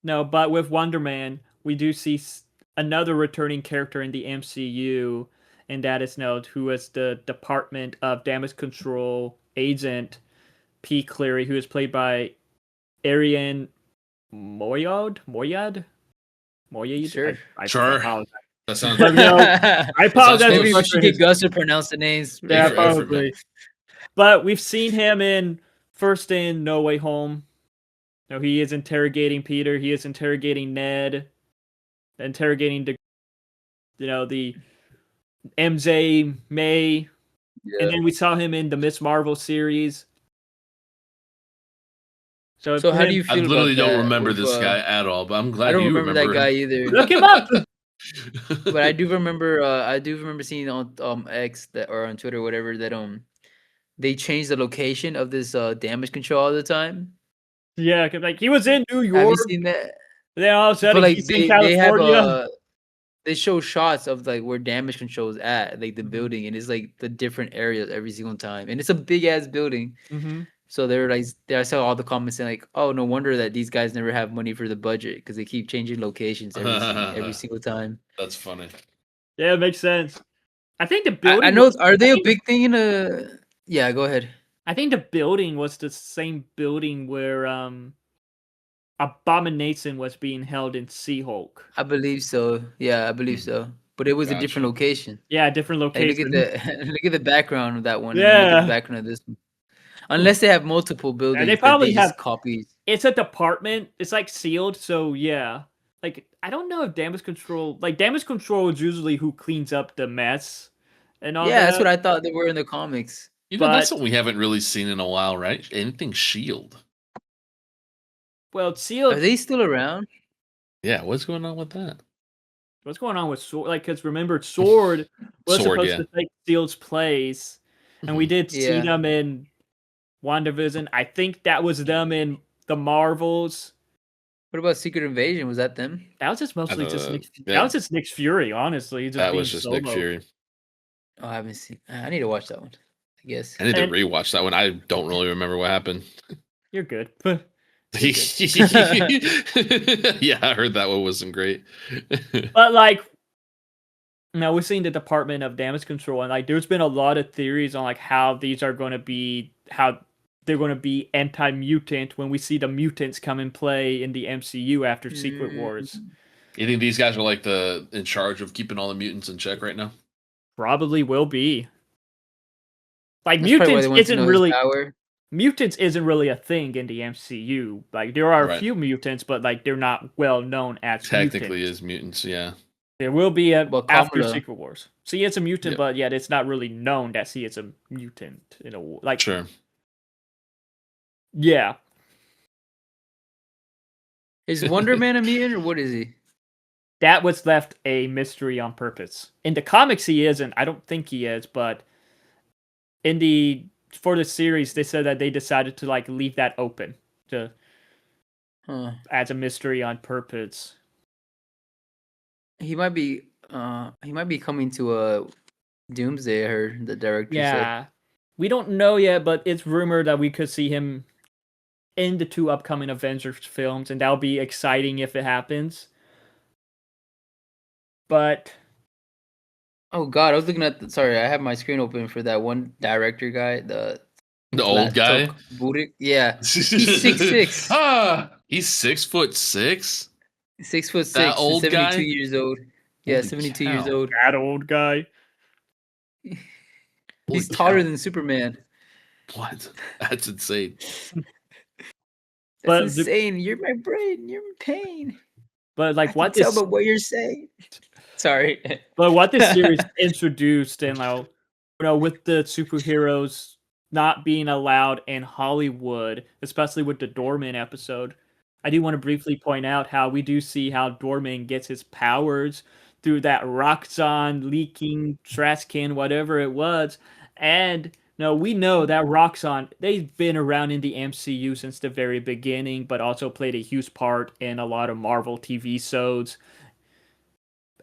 No, but with Wonder Man, we do see another returning character in the MCU, and that is who is the Department of Damage Control agent P. Cleary, who is played by Arian Moyad. Sure. Sure. Apologize. That sounds But, no, I apologize. Maybe for we should his- get Gus to pronounce the names. Yeah, for effort, probably. But we've seen him in No Way Home. No, he is interrogating Peter. He is interrogating Ned. Interrogating the MJ May. Yeah. And then we saw him in the Miss Marvel series. So So how do you I feel literally about don't that remember with, this guy at all, but I'm glad I don't you remember that guy him. either. look him up? But I do remember seeing on X that or on Twitter or whatever that they changed the location of this damage control all the time. Yeah, 'cause, like he was in New Have York. you seen that? Then all of a But sudden like he's in they California. have they show shots of like where damage control is at, like the building, and it's like the different areas every single time, and it's a big ass building. Mm-hmm. So they're like, I saw all the comments saying like, "Oh, no wonder that these guys never have money for the budget because they keep changing locations every single time." That's funny. Yeah, it makes sense. I think the building. I know. Are they a big thing in a? Yeah, go ahead. I think the building was the same building where Abomination was being held in She-Hulk. I believe so. Yeah, I believe so. But it was a different Gotcha. location. Yeah, different Hey, location. look at the background of that one. And look at Yeah. the background of this one. Unless they have multiple buildings, they that probably just have- copies. It's a department. It's like sealed, so yeah. Like I don't know if damage control. Like damage control is usually who cleans up the mess and all Yeah, that. that's what I thought they were in the comics. You know, that's But- something we haven't really seen in a while, right? Anything Shield. Well, it's sealed. Are they still around? Yeah, what's going on with that? What's going on with Sword? Like, because remember, Sword was Sword, supposed yeah. to take Shield's place, and we did see Yeah. them in WandaVision. I think that was them in the Marvels. What about Secret Invasion? Was that them? That was just mostly don't just know. Nick. Yeah. That was just Nick Fury, honestly. Just That being was just Nick solo. Fury. Oh, I haven't seen. I need to watch that one. I guess. I need And- to rewatch that one. I don't really remember what happened. You're good. Yeah, I heard that one wasn't great. But like, now we've seen the Department of Damage Control, and like, there's been a lot of theories on like how these are going to be, how they're going to be anti-mutant when we see the mutants come and play in the MCU after Secret Wars. You think these guys are like in charge of keeping all the mutants in check right now? Probably will be. Like That's probably why mutants they want to know isn't his really power. mutants isn't really a thing in the MCU. Like there are a Right. few mutants, but like they're not well known as Technically, mutants. is mutants. Yeah. There will be Well, after Kamala. Secret Wars. So it's a mutant, Yep. but yet it's not really known that he is a mutant. Like Sure. yeah. Is Wonder Man a mutant or what is he? That was left a mystery on purpose. In the comics, he isn't. I don't think he is, but for the series, they said that they decided to like leave that open Huh. as a mystery on purpose. He might be coming to a Doomsday. I heard the director said. Yeah, we don't know yet, but it's rumored that we could see him in the 2 upcoming Avengers films, and that'll be exciting if it happens. But Oh God, I was looking at. Sorry, I have my screen open for that one director guy. The old guy. Budik. Yeah, he's 6'6". He's 6'6". 6'6", That old 72 guy? years old. Yeah, Holy 72 cow. years old. that old guy. He's Holy taller cow. than Superman. What? That's insane. That's But insane. You're my brain. You're in pain. But I like, can what tell is by what you're saying. Sorry. But what this series introduced, and with the superheroes not being allowed in Hollywood, especially with the Doorman episode, I do want to briefly point out how we do see how Doorman gets his powers through that Roxxon leaking trash can, whatever it was. And no, we know that Roxxon, they've been around in the MCU since the very beginning, but also played a huge part in a lot of Marvel TV shows,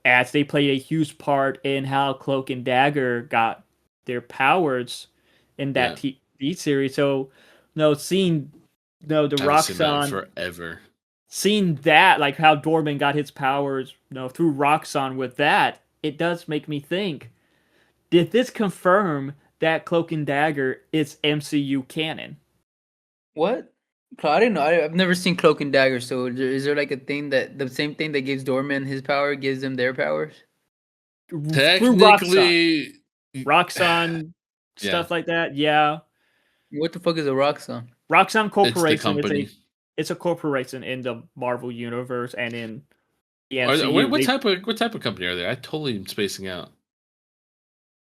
as they played a huge part in how Cloak and Dagger got their powers in that TV series. So, no, seeing the I haven't seen that in Roxxon, forever. seeing that, like how Dorman got his powers, through Roxxon with that, it does make me think: did this confirm that Cloak and Dagger is MCU canon? What? I didn't know. I've never seen Cloak and Dagger. So is there like a thing that the same thing that gives Doorman his power gives them their powers? Through Technically, Roxxon Yeah. stuff like that. Yeah, What the fuck is a Roxxon? Roxxon it's the Corporation. company. It's a corporation in the Marvel universe and in the Are they- MCU. what type of company are they? I totally am spacing out.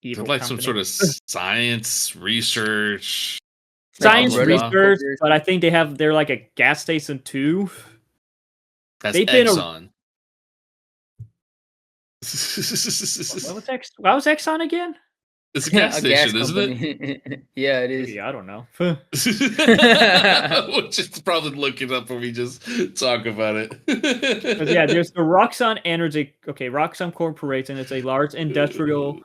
Is Evil it like company. some sort of science research? Science blah, blah, blah. research, but I think they're like a gas station too. That's They've been Exxon. What was Exxon again? It's a gas station, isn't it? it? Yeah, it is. Yeah, I don't know. We'll just probably look it up when we just talk about it. But yeah, there's the Roxxon Energy. Okay, Roxxon Corporation. It's a large industrial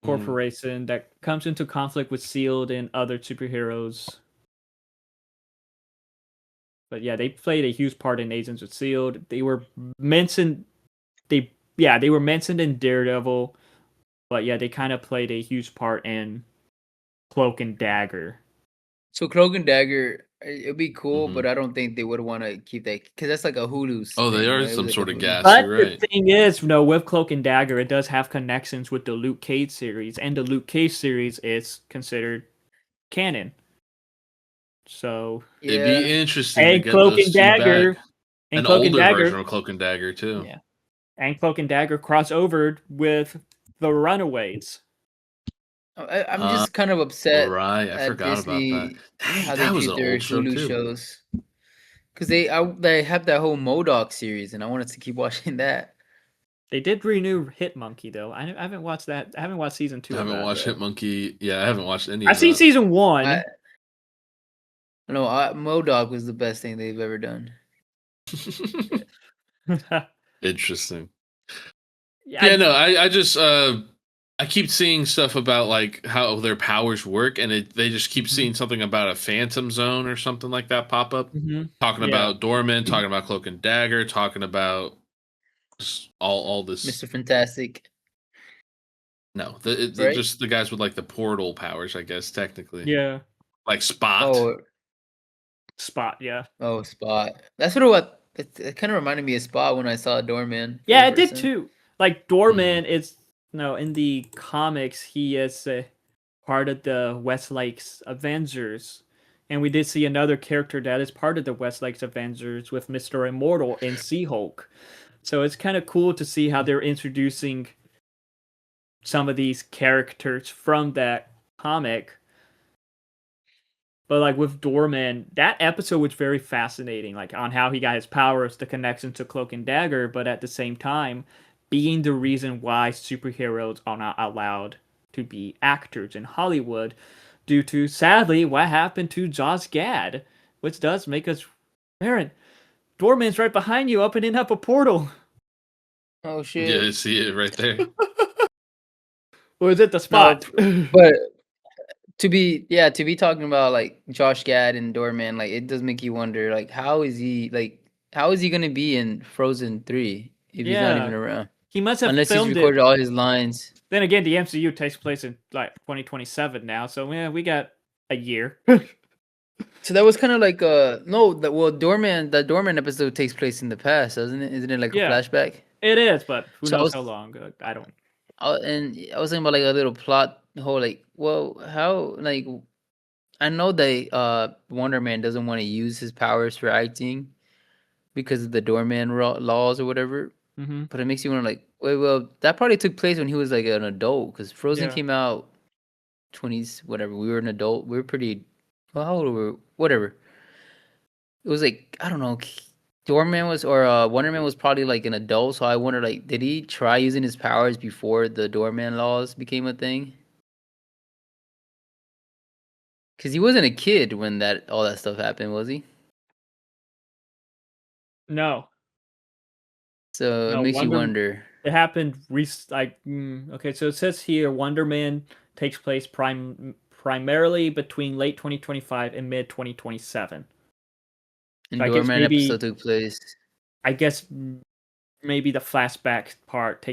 corporation that comes into conflict with S.H.I.E.L.D. and other superheroes. But yeah, they played a huge part in Agents of S.H.I.E.L.D. They were mentioned. They were mentioned in Daredevil, but yeah, they kind of played a huge part in Cloak and Dagger. So Cloak and Dagger, it'd be cool, but I don't think they would want to keep that because that's like a Hulu's. Oh, they thing, are right? some Like sort a of Hulu. gas. But You're right. the thing is, with Cloak and Dagger, it does have connections with the Luke Cage series, and the Luke Cage series is considered canon. So it'd be interesting and to get Cloak those and two Dagger, back. and An Cloak and older Dagger, version of Cloak and Dagger too. yeah, and Cloak and Dagger crossovered with the Runaways. I'm just kind of upset Right, I at forgot about that. Disney Dang, how that they was treat an their old show Hulu too. shows. Because they have that whole MODOK series, and I wanted to keep watching that. They did renew Hit Monkey though. I haven't watched that. I haven't watched season 2. I haven't watched Hit Monkey. Yeah, I haven't watched any. I've of seen that. season 1. MODOK was the best thing they've ever done. Interesting. Yeah, I just I keep seeing stuff about like how their powers work, and they just keep seeing something about a Phantom Zone or something like that pop up. Talking about Dorman, talking about Cloak and Dagger, talking about just all this. Mr. Fantastic. No, Right? just the guys with like the portal powers, I guess technically. Yeah. Like Spot. Oh, Spot. Yeah. Oh, Spot. That's what it was. It kind of reminded me of Spot when I saw Doorman. Yeah, it did too. Like Doorman is in the comics, he is part of the Westlake's Avengers, and we did see another character that is part of the Westlake's Avengers with Mr. Immortal and She-Hulk. So it's kind of cool to see how they're introducing some of these characters from that comic. But like with Doorman, that episode was very fascinating, like on how he got his powers, the connection to Cloak and Dagger, but at the same time, being the reason why superheroes are not allowed to be actors in Hollywood due to, sadly, what happened to Josh Gad, which does make us... Aaron, Doorman's right behind you, opening up a portal. Oh, shit. Yeah, I see it right there. Or is it the Spot? No, but to be talking about like Josh Gad and Doorman, like it does make you wonder, like how is he gonna be in Frozen 3 if he's not even around? He must have unless filmed he's recorded all his lines. Then again, the MCU takes place in like 2027 now, so yeah, we got a year. So that was kind of like the Doorman episode takes place in the past, doesn't it? Isn't it like a flashback? It is, but who knows how long? I don't. And I was thinking about like a little plot hole, like, well, how, like, I know that Wonder Man doesn't want to use his powers for acting because of the Doorman laws or whatever. But it makes you want to like, wait, well, that probably took place when he was like an adult, because Frozen Yeah. came out 20s, whatever. We were an adult. We were pretty. Well, how old were we? Whatever. It was like, I don't know. Doorman was, or Wonder Man was probably like an adult. So I wonder, like, did he try using his powers before the Doorman laws became a thing? Because he wasn't a kid when all that stuff happened, was he? No. So it No, makes you wonder. It happened okay, so it says here Wonder Man takes place primarily between late 2025 and mid 2027. And So I guess Doorman episode took place. I guess maybe the flashback part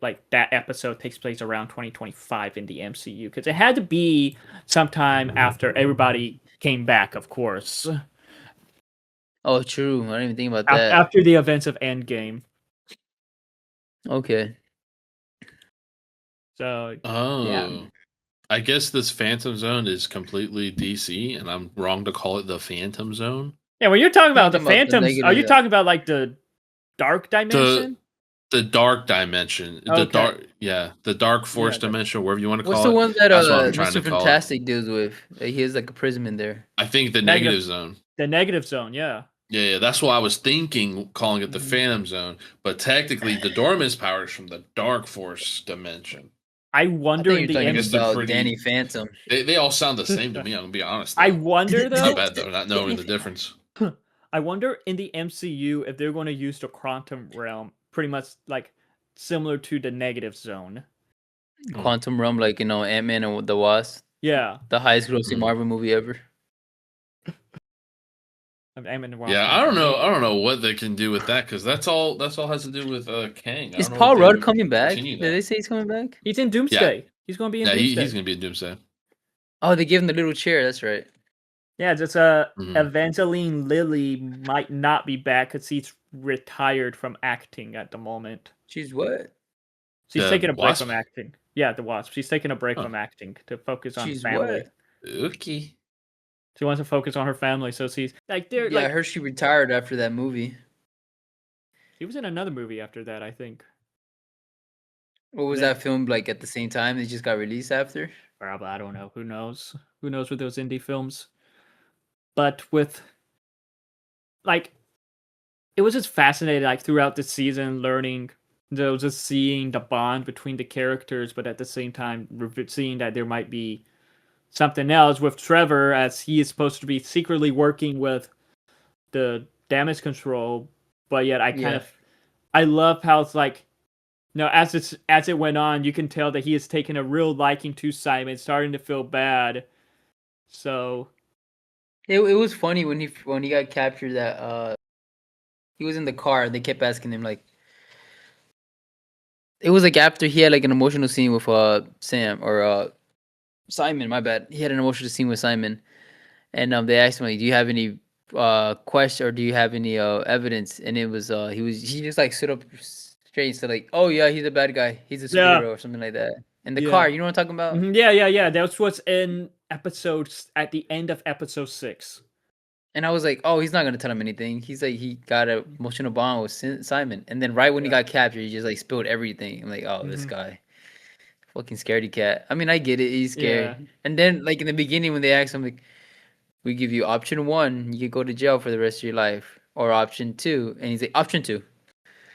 like that episode takes place around 2025 in the MCU, because it had to be sometime after everybody came back, of course. Oh, true. I didn't even think about that. After the events of Endgame. Okay. So, yeah. I guess this Phantom Zone is completely DC, and I'm wrong to call it the Phantom Zone. Yeah, when you're talking about the Phantoms, are you talking about like the dark dimension? The dark dimension. Okay. The dark force dimension, wherever you want to call it. What's the one that Mr. Fantastic deals with? He has like a prism in there. I think the negative zone. The negative zone, yeah. Yeah, that's why I was thinking calling it the Phantom Zone. But technically, the Dorman's power is from the dark force dimension. I wonder in the MCU. Danny Phantom. They all sound the same to me, I'm going to be honest. Though. I wonder, though. It's not bad, though, not knowing the difference. I wonder in the MCU if they're going to use the quantum realm pretty much like similar to the negative zone. Quantum realm, like, Ant-Man and the Wasp. Yeah. The highest grossing Marvel movie ever. Yeah, I don't know what they can do with that, because that's all has to do with Kang. Is Paul Rudd coming back? Did they say he's coming back? He's in Doomsday. Yeah. He's going to be in Doomsday. He's going to be in Doomsday. Oh, they gave him the little chair. That's right. Yeah, just Evangeline Lilly might not be back because she's retired from acting at the moment. She's what? She's taking a break from acting. Yeah, the Wasp. She's taking a break from acting to focus on family. What? Okay. She wants to focus on her family, so she's like, I heard she retired after that movie. She was in another movie after that, I think. What was that filmed like at the same time? They just got released after? Probably, I don't know. Who knows? Who knows with those indie films? But with, like, it was just fascinating, like, throughout the season, learning, just seeing the bond between the characters, but at the same time, seeing that there might be something else with Trevor, as he is supposed to be secretly working with the damage control, but yet I love how it's like, as it went on, you can tell that he has taken a real liking to Simon, starting to feel bad. So it was funny when he got captured that he was in the car and they kept asking him, like, it was like after he had like an emotional scene with Sam or Simon, my bad. He had an emotional scene with Simon, and they asked him, like, do you have any question, or do you have any evidence? And it was he just like stood up straight and said, like, oh yeah, he's a bad guy, he's a superhero or something like that. In the car, you know what I'm talking about? Mm-hmm. Yeah. That's what's in at the end of episode 6. And I was like, oh, he's not gonna tell him anything. He's like, he got an emotional bond with Simon, and then right when he got captured, he just like spilled everything. I'm like, oh, this guy. Fucking scaredy cat. I mean, I get it. He's scared. Yeah. And then, like, in the beginning, when they asked him, like, we give you option 1, you could go to jail for the rest of your life, or option 2, and he's like, option 2.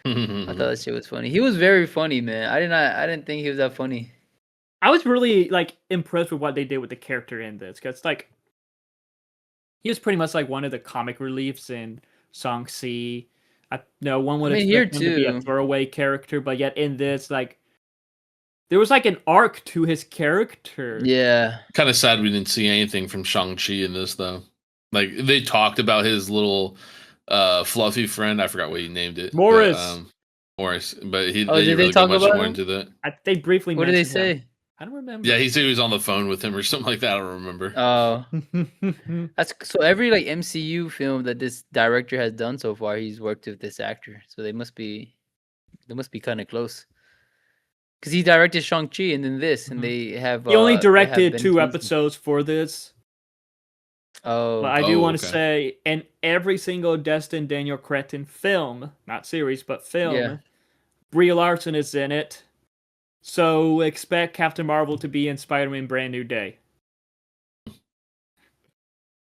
I thought that shit was funny. He was very funny, man. I didn't think he was that funny. I was really like impressed with what they did with the character in this, because like he was pretty much like one of the comic reliefs in Shang-Chi. One would expect him to be a throwaway character, but yet in this, like, there was like an arc to his character. Yeah. Kind of sad we didn't see anything from Shang-Chi in this, though. Like, they talked about his little fluffy friend. I forgot what he named it. Morris. Morris. But he did didn't really talk go much about more him? into that. They briefly What did they say? Him. I don't remember. Yeah, he said he was on the phone with him or something like that. I don't remember. Oh. That's so every like MCU film that this director has done so far, he's worked with this actor. So they must be kind of close. Because he directed Shang-Chi and then this, and they have... He only directed 2 episodes for this. Oh. But I do want to say, in every single Destin Daniel Cretton film, not series, but film, Brie Larson is in it. So expect Captain Marvel to be in Spider-Man Brand New Day.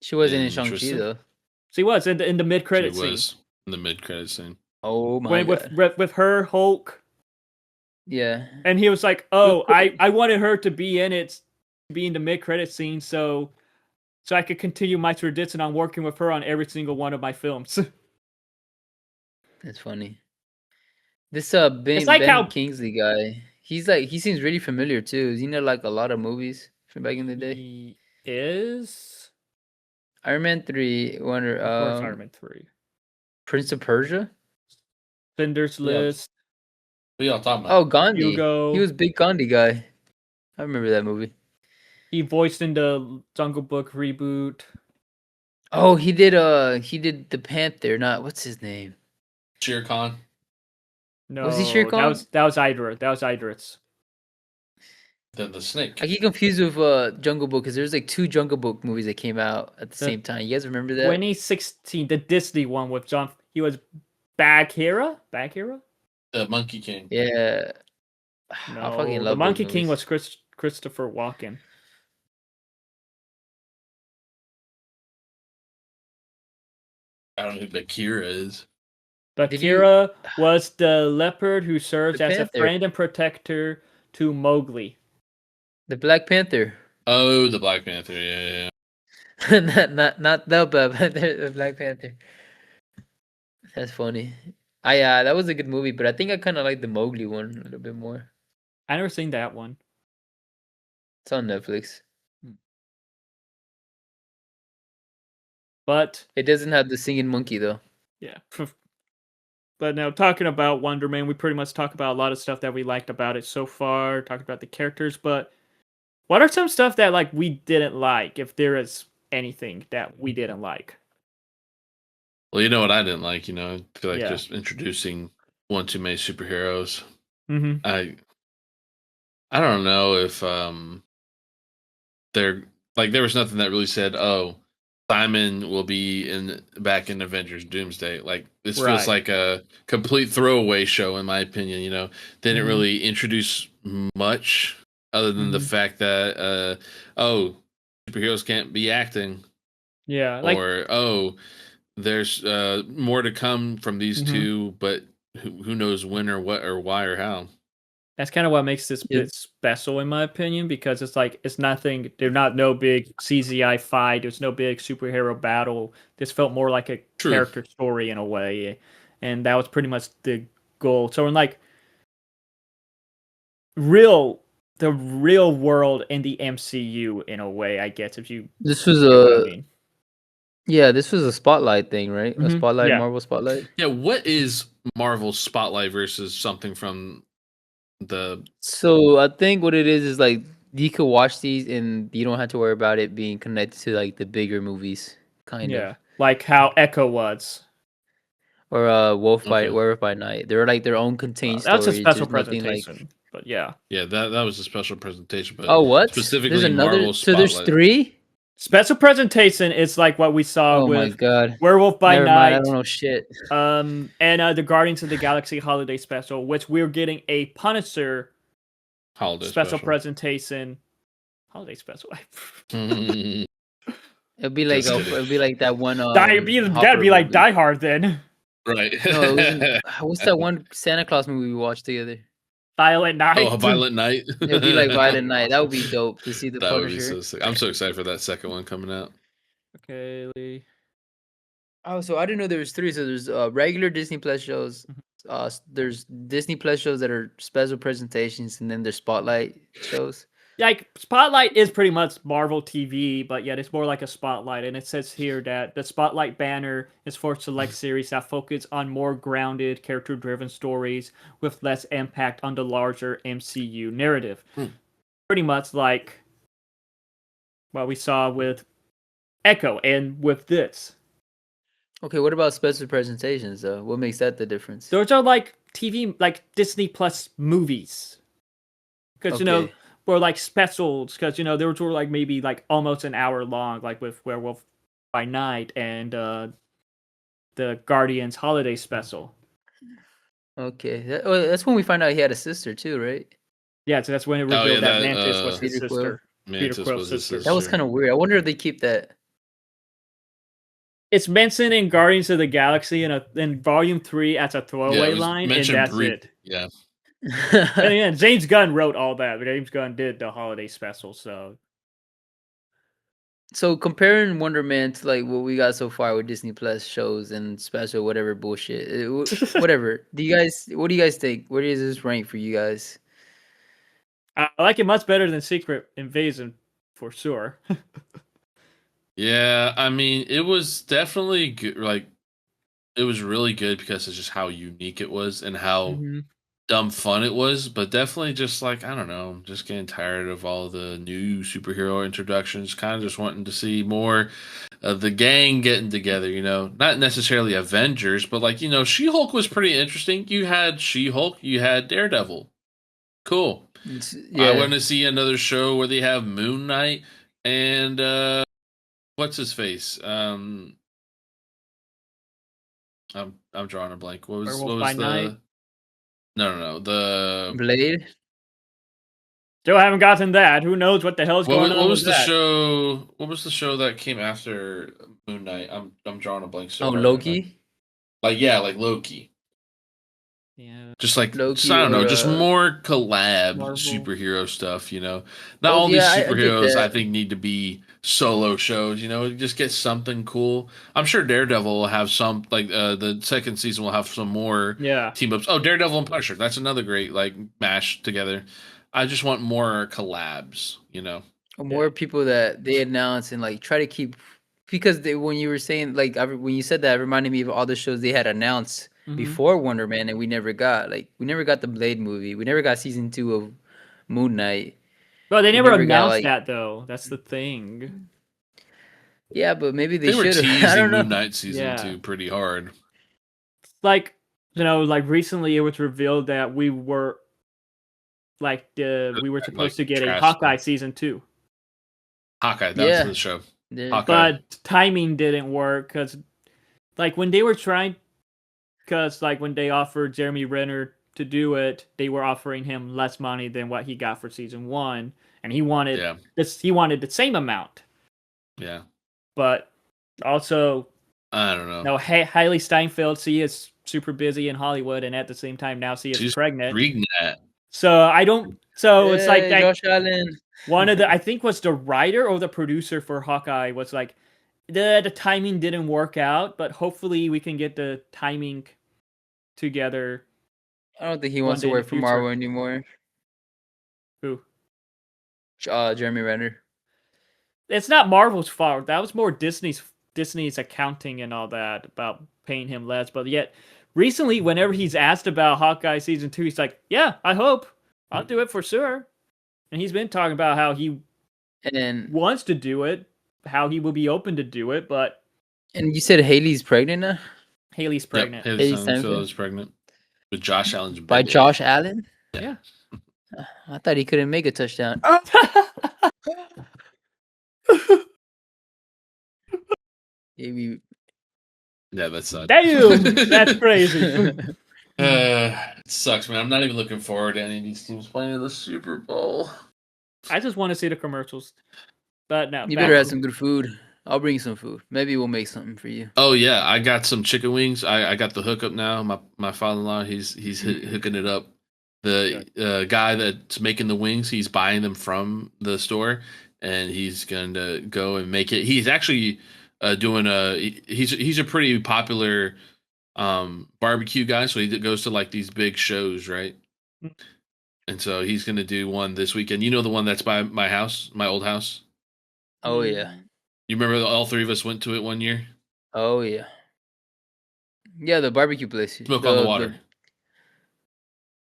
She wasn't in Shang-Chi Interesting. though. She was in the She mid-credit scene. was in the mid-credit scene. Oh my god. With her, Hulk, Yeah. and he was like, "Oh, I wanted her to be in it, to be in the mid-credit scene, so I could continue my tradition on working with her on every single one of my films." That's funny. This It's Ben like Ben how Kingsley guy. He seems really familiar too. Is he in like a lot of movies from back in the day? he is, Iron Man 3, Wonder of course, Iron Man 3. Prince of Persia? Schindler's Yeah. List, What y'all talking about? Oh, Gandhi. Hugo. He was big Gandhi guy. I remember that movie. He voiced in the Jungle Book reboot. Oh, he did the Panther, not what's his name? Shere Khan. No, Was he Shere Khan? that was Idris. That was Idris. The snake. I get confused with Jungle Book because there's like two Jungle Book movies that came out at the same time. You guys remember that? 2016, the Disney one with John. He was Bagheera. Bagheera. The Monkey King. Yeah. No, I fucking love the Monkey those King movies. was Christopher Walken. I don't know who Bakira is. Bagheera was the leopard who serves The as a Panther. friend and protector to Mowgli. The Black Panther. Oh, the Black Panther. Yeah. not the Black Panther, the Black Panther. That's funny. That was a good movie, but I think I kind of like the Mowgli one a little bit more. I never seen that one. It's on Netflix. But It doesn't have the singing monkey though. yeah. But now talking about Wonder Man, we pretty much talked about a lot of stuff that we liked about it so far, talked about the characters, but what are some stuff that like we didn't like, if there is anything that we didn't like? Well, you know what I didn't like. I feel like Yeah. just introducing one too many superheroes. Mm-hmm. I don't know if they're like there was nothing that really said, oh, Simon will be back in Avengers Doomsday. Like this feels Right. like a complete throwaway show in my opinion. Didn't Mhm. really introduce much other than the Mhm. fact that superheroes can't be acting, Yeah, like or there's more to come from these Mhm. two, but who knows when or what or why or how. that's kind of what makes this Yeah. bit special in my opinion, because it's like it's nothing. There's not no big CGI fight. There's no big superhero battle. This felt more like a True. character story in a way, and that was pretty much the goal. So in like the real world in the MCU in a way, I guess, if you This was get what I a mean. this was a spotlight thing, right? A Mhm. spotlight, Yeah. Marvel spotlight. Yeah, what is Marvel's Spotlight versus something from the So I think what it is like you could watch these and you don't have to worry about it being connected to like the bigger movies, kind Yeah, of. like how Echo was. Or Okay. Werewolf by Night. They're like their own contained That's a stories. special There's nothing like. presentation, but yeah. Yeah, that was a special presentation, but Oh, what? specifically There's another. Marvel So there's Spotlight. 3. Special presentation is like what we saw Oh my with god. Werewolf by Never mind. I Night, don't know shit. and the Guardians of the Galaxy Holiday Special, which we're getting a Punisher Holiday special presentation. Holiday special. Mhm. It'll be like Just kidding. it'll be like that one. Gotta be Hopper like movie. Die Hard then. Right. No, it wasn't. What's that one Santa Claus movie we watched together? Violent Night. Oh, a Violent Night. It'll be like Violent Night. That would be dope to see the That would be Punisher. so sick. I'm so excited for that second one coming out. Okay, Lee. Oh, so I didn't know there was 3. So there's regular Disney Plus shows. There's Disney Plus shows that are special presentations, and then there's Spotlight shows. Like Spotlight is pretty much Marvel TV, but yet it's more like a Spotlight. And it says here that the Spotlight banner is for select series that focus on more grounded, character-driven stories with less impact on the larger MCU narrative. Pretty much like what we saw with Echo and with this. Okay, what about special presentations though? What makes that the difference? Those are like TV, like Disney Plus movies. Because, Okay. were like specials, because those were like maybe like almost an hour long, like with Werewolf by Night and the Guardians Holiday Special. Okay, that's when we find out he had a sister too, right? Yeah, so that's when it Oh yeah, revealed that Mantis was his Peter Quill. sister. Peter Mantis Quill's was his sister. That was sister. kind of weird. I wonder if they keep that. It's mentioned in Guardians of the Galaxy in Volume 3 as a Yeah, throwaway it was line, and mentioned that's brief. it. Yeah. And again, James Gunn wrote all that. James Gunn did the holiday special, so So comparing Wonder Man to like what we got so far with Disney Plus shows and special whatever bullshit, whatever. What do you guys think? Where does this rank for you guys? I like it much better than Secret Invasion for sure. Yeah, I mean, it was definitely good. Like, it was really good because of just how unique it was and how Mhm. dumb fun it was. But definitely just like, I don't know, just getting tired of all the new superhero introductions. Kind of just wanting to see more of the gang getting together. Not necessarily Avengers, but like She-Hulk was pretty interesting. You had She-Hulk, you had Daredevil. Cool. I Yeah, want to see another show where they have Moon Knight and what's his face? I'm drawing a blank. What was Werewolf what by was Night. the no the Blade. Still haven't gotten that. Who knows what the hell's going what on with was the that? show? What was the show that came after Moon Knight? I'm drawing a blank Oh, so hard right now. Loki. Like yeah, like Loki. Yeah, Just like I Loki don't know, or just more collab Marvel. superhero stuff. Not oh all these yeah, I get superheroes I that. think need to be solo shows. Just get something cool. I'm sure Daredevil will have some like the second season will have some more Yeah. team ups. Oh, Daredevil and Punisher, that's another great like mash together. I just want more collabs. Or Yeah. more people that they announce and like try to keep because when you were saying like when you said that, it reminded me of all the shows they had announced Mhm. before Wonder Man and we never got. Like we never got the Blade movie. We never got season 2 of Moon Knight. But they We never never got announced like that though. That's the thing. yeah, but maybe they They were should have. I teasing don't Moon know. Knight season Yeah. 2 pretty hard. Like, like recently it was revealed that we were we were Like supposed to get a trash. Hawkeye season 2. Hawkeye, that's Yeah. the show. Yeah. Hawkeye. But timing didn't work because like when they were trying because like when they offered Jeremy Renner to do it, they were offering him less money than what he got for season 1, and he wanted Yeah. he wanted the same amount. Yeah. But also, I don't know. no, Hailey Steinfeld, she is super busy in Hollywood, and at the same time now she is She's pregnant. reading that. So I don't. So it's like Hey, that. Josh Allen. One of the I think was the writer or the producer for Hawkeye was like the timing didn't work out, but hopefully we can get the timing together. I don't think he one wants to day in the work for future. Marvel anymore. Who? Jeremy Renner. It's not Marvel's fault. That was more Disney's accounting and all that about paying him less. But yet, recently, whenever he's asked about Hawkeye season 2, he's like, "Yeah, I hope I'll do it for sure." And he's been talking about how he And wants to do it, how he will be open to do it, but you said Haley's pregnant now? Haley's pregnant. Yep, Haley his son Steinfeld? Phil is pregnant with Josh Allen's By baby. Josh Allen? Yeah. I thought he couldn't make a touchdown. Maybe. Yeah, that's Damn, that's crazy. It sucks, man. I'm not even looking forward to any of these teams playing in the Super Bowl. I just want to see the commercials. But no, You better have some good food. I'll bring some food. Maybe we'll make something for you. Oh yeah, I got some chicken wings. I got the hookup now. My father-in-law, he's hooking it up. The guy that's making the wings, he's buying them from the store, and he's going to go and make it. He's actually doing he's a pretty popular barbecue guy, so he goes to like these big shows, right? And so he's going to do one this weekend. You know the one that's by my house, my old house? Oh, yeah. You remember all three of us went to it one year? Oh, yeah. Yeah, the barbecue place. Smoke on the water.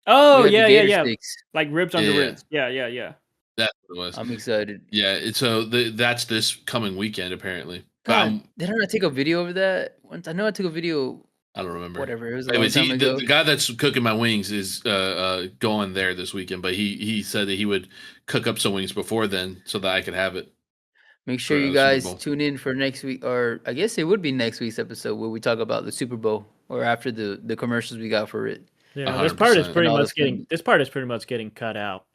Oh, we had the yeah. gator sticks. Like ribs on the Yeah. ribs. Yeah. That's what it was. I'm excited. Yeah, so that's this coming weekend apparently. But God, did I not take a video of that? Once I know I took a video. I don't remember. Whatever. It was a long Anyways, time ago. the guy that's cooking my wings is going there this weekend, but he said that he would cook up some wings before then so that I could have it. Make sure for you the Super guys Bowl. tune in for next week, or I guess it would be next week's episode where we talk about the Super Bowl or after the commercials we got for it. Yeah, this part is 100%. pretty And all much the fun. this part is pretty much getting cut out.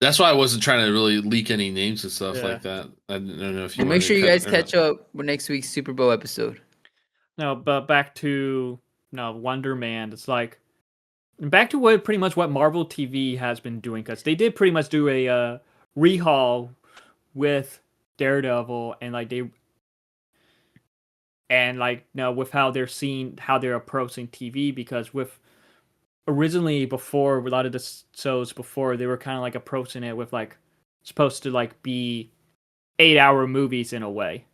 That's why I wasn't trying to really leak any names and stuff Yeah. like that. I don't know if you Well, wanted make sure to you cut guys it or not. catch up with next week's Super Bowl episode. No, but back to Wonder Man. It's like back to what pretty much what Marvel TV has been doing, because they did pretty much do a rehaul with Daredevil, and with how they're approaching TV, because with originally before a lot of the shows before, they were kind of like approaching it with like supposed to like be 8-hour movies in a way.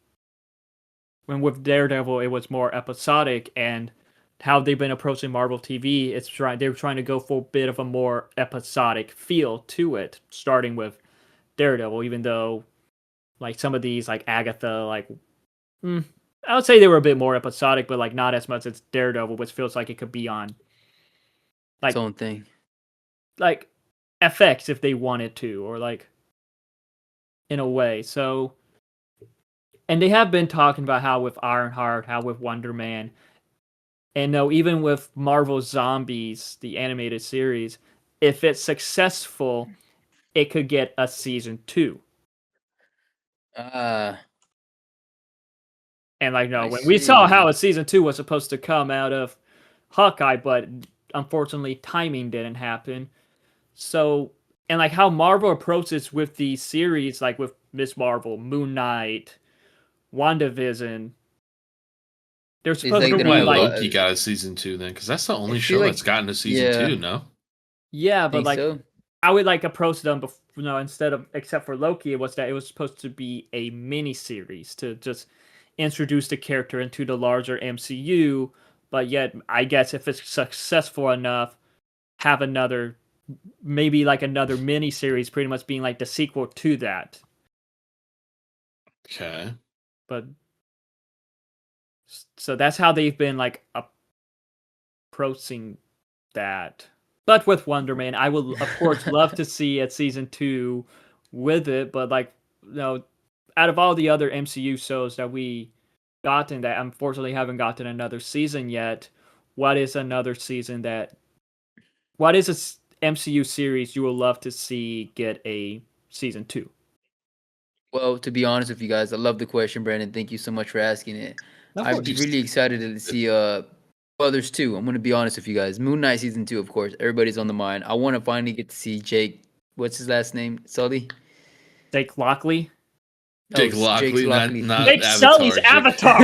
When with Daredevil, it was more episodic, and how they've been approaching Marvel TV, they're trying to go for a bit of a more episodic feel to it, starting with Daredevil, even though like some of these like Agatha, I would say they were a bit more episodic, but like not as much as Daredevil, which feels like it could be on Its like own thing. like FX if they wanted to, or like in a way. So, and they have been talking about how with Ironheart, how with Wonder Man, and no, even with Marvel Zombies, the animated series, if it's successful, it could get a season 2. And like no, I when we saw how see. a season 2 was supposed to come out of Hawkeye, but unfortunately timing didn't happen. So, and like how Marvel approaches with these series, like with Miss Marvel, Moon Knight, WandaVision, they're It's supposed like to they're be Why not. like, Loki got a season 2 then? Because that's the I only feel show like, that's gotten a season yeah, 2. No. yeah, I but think like so. I would like approach them before, instead of, except for Loki, it was supposed to be a mini series to just introduce the character into the larger MCU. But yet, I guess if it's successful enough, have maybe like another mini series, pretty much being like the sequel to that. Okay. But so that's how they've been like approaching that. But with Wonder Man, I would of course love to see a season 2 with it. But like, out of all the other MCU shows that we gotten that unfortunately haven't gotten another season yet, what is another season what is a MCU series you would love to see get a season 2? Well, to be honest with you guys, I love the question, Brandon. Thank you so much for asking it. Of I'm course. really excited to see. Well, there's two. I'm gonna be honest with you guys. Moon Knight season 2, of course. Everybody's on the mind. I want to finally get to see Jake. What's his last name? Sully. Jake Lockley. Jake Jake's Lockley, Lockley. not Jake Avatar. Sully's Avatar.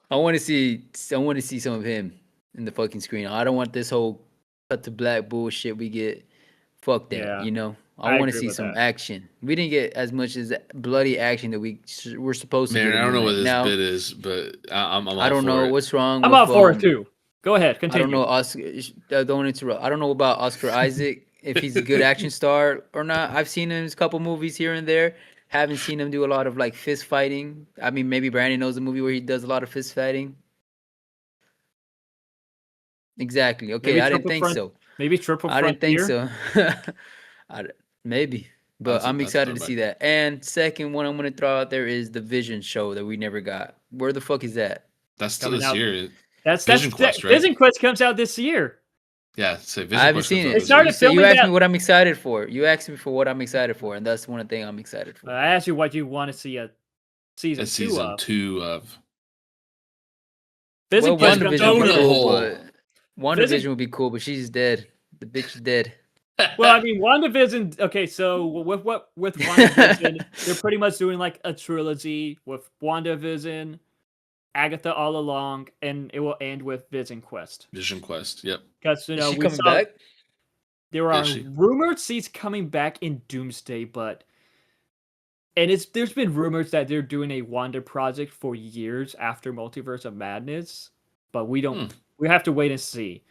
I want to see. I want to see some of him in the fucking screen. I don't want this whole cut to black bullshit we get. Fuck that. Yeah, You know. I I want to agree see with some that. action. We didn't get as much as bloody action that we're supposed to Man, get. I don't know what this now. bit is, but I'm all I don't for know it. what's wrong. I'm with, all for it too. Go ahead, I continue. don't know Oscar. Don't interrupt. I don't know about Oscar Isaac, if he's a good action star or not. I've seen him in a couple movies here and there. Haven't seen him do a lot of like fist fighting. I mean, maybe Brandon knows a movie where he does a lot of fist fighting. Exactly. Okay, Maybe I didn't Triple think Front- so. Maybe Triple I didn't think Frontier. so. Maybe, but I'm That's excited to not see bad. that. And second one I'm gonna throw out there is the Vision show that we never got. Where the fuck is that? That's still Coming this out. year. That's Vision Quest, right? Vision Quest comes out this year. Yeah, say Vision I haven't Quest seen comes it. out It this started year. filming You asked that- me what I'm excited for. You asked me for what I'm excited for, and that's one thing I'm excited for. I asked you what you want to see a season, It's 2 season of. 2 of. Vision Well, Quest comes out WandaVision would be Donut first. cool, hole. but WandaVision would be cool, but she's dead. The bitch is dead. Well, I mean, WandaVision. Okay, so with WandaVision, they're pretty much doing like a trilogy with WandaVision, Agatha all along, and it will end with Vision Quest. Vision Quest. Yep. Because Is she coming back? There are Is she? rumored she's coming back in Doomsday, but there's been rumors that they're doing a Wanda project for years after Multiverse of Madness, but we don't. We have to wait and see.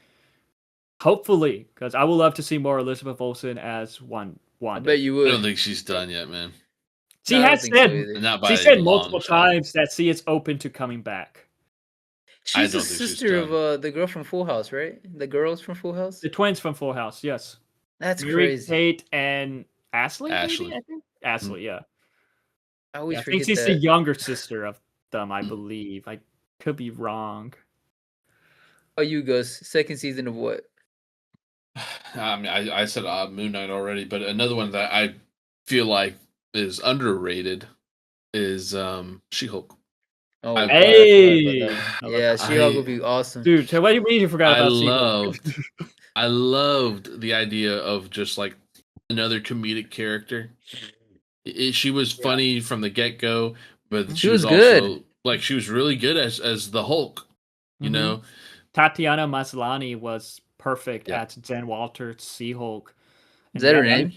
Hopefully, because I would love to see more Elizabeth Olsen as Wanda. I bet you I would. don't think she's done yet, man. She No, I don't has think so said either. Not by she a said long multiple shot. times that she is open to coming back. I She's the don't think she's sister of done. the girl from Full House, right? The girls from Full House. The twins from Full House, yes. That's Mary crazy. Kate and Ashley. Ashley. Maybe, I think Ashley. Yeah. I always I think forget she's that. the younger sister of them. I believe. I could be wrong. about you, Gus? Second season of what? I mean, I said Moon Knight already, but another one that I feel like is underrated is She-Hulk. Oh, I- God, I forgot about Hey, that one. Yeah, She-Hulk would be awesome. dude. So what do you mean you forgot I about She-Hulk? I loved the idea of just like another comedic character. She was funny from the get go, but She was was good. also like she was really good as the Hulk. You Mhm. know, Tatiana Maslany was perfect Yeah. at Jen Walters She-Hulk. Is that her name?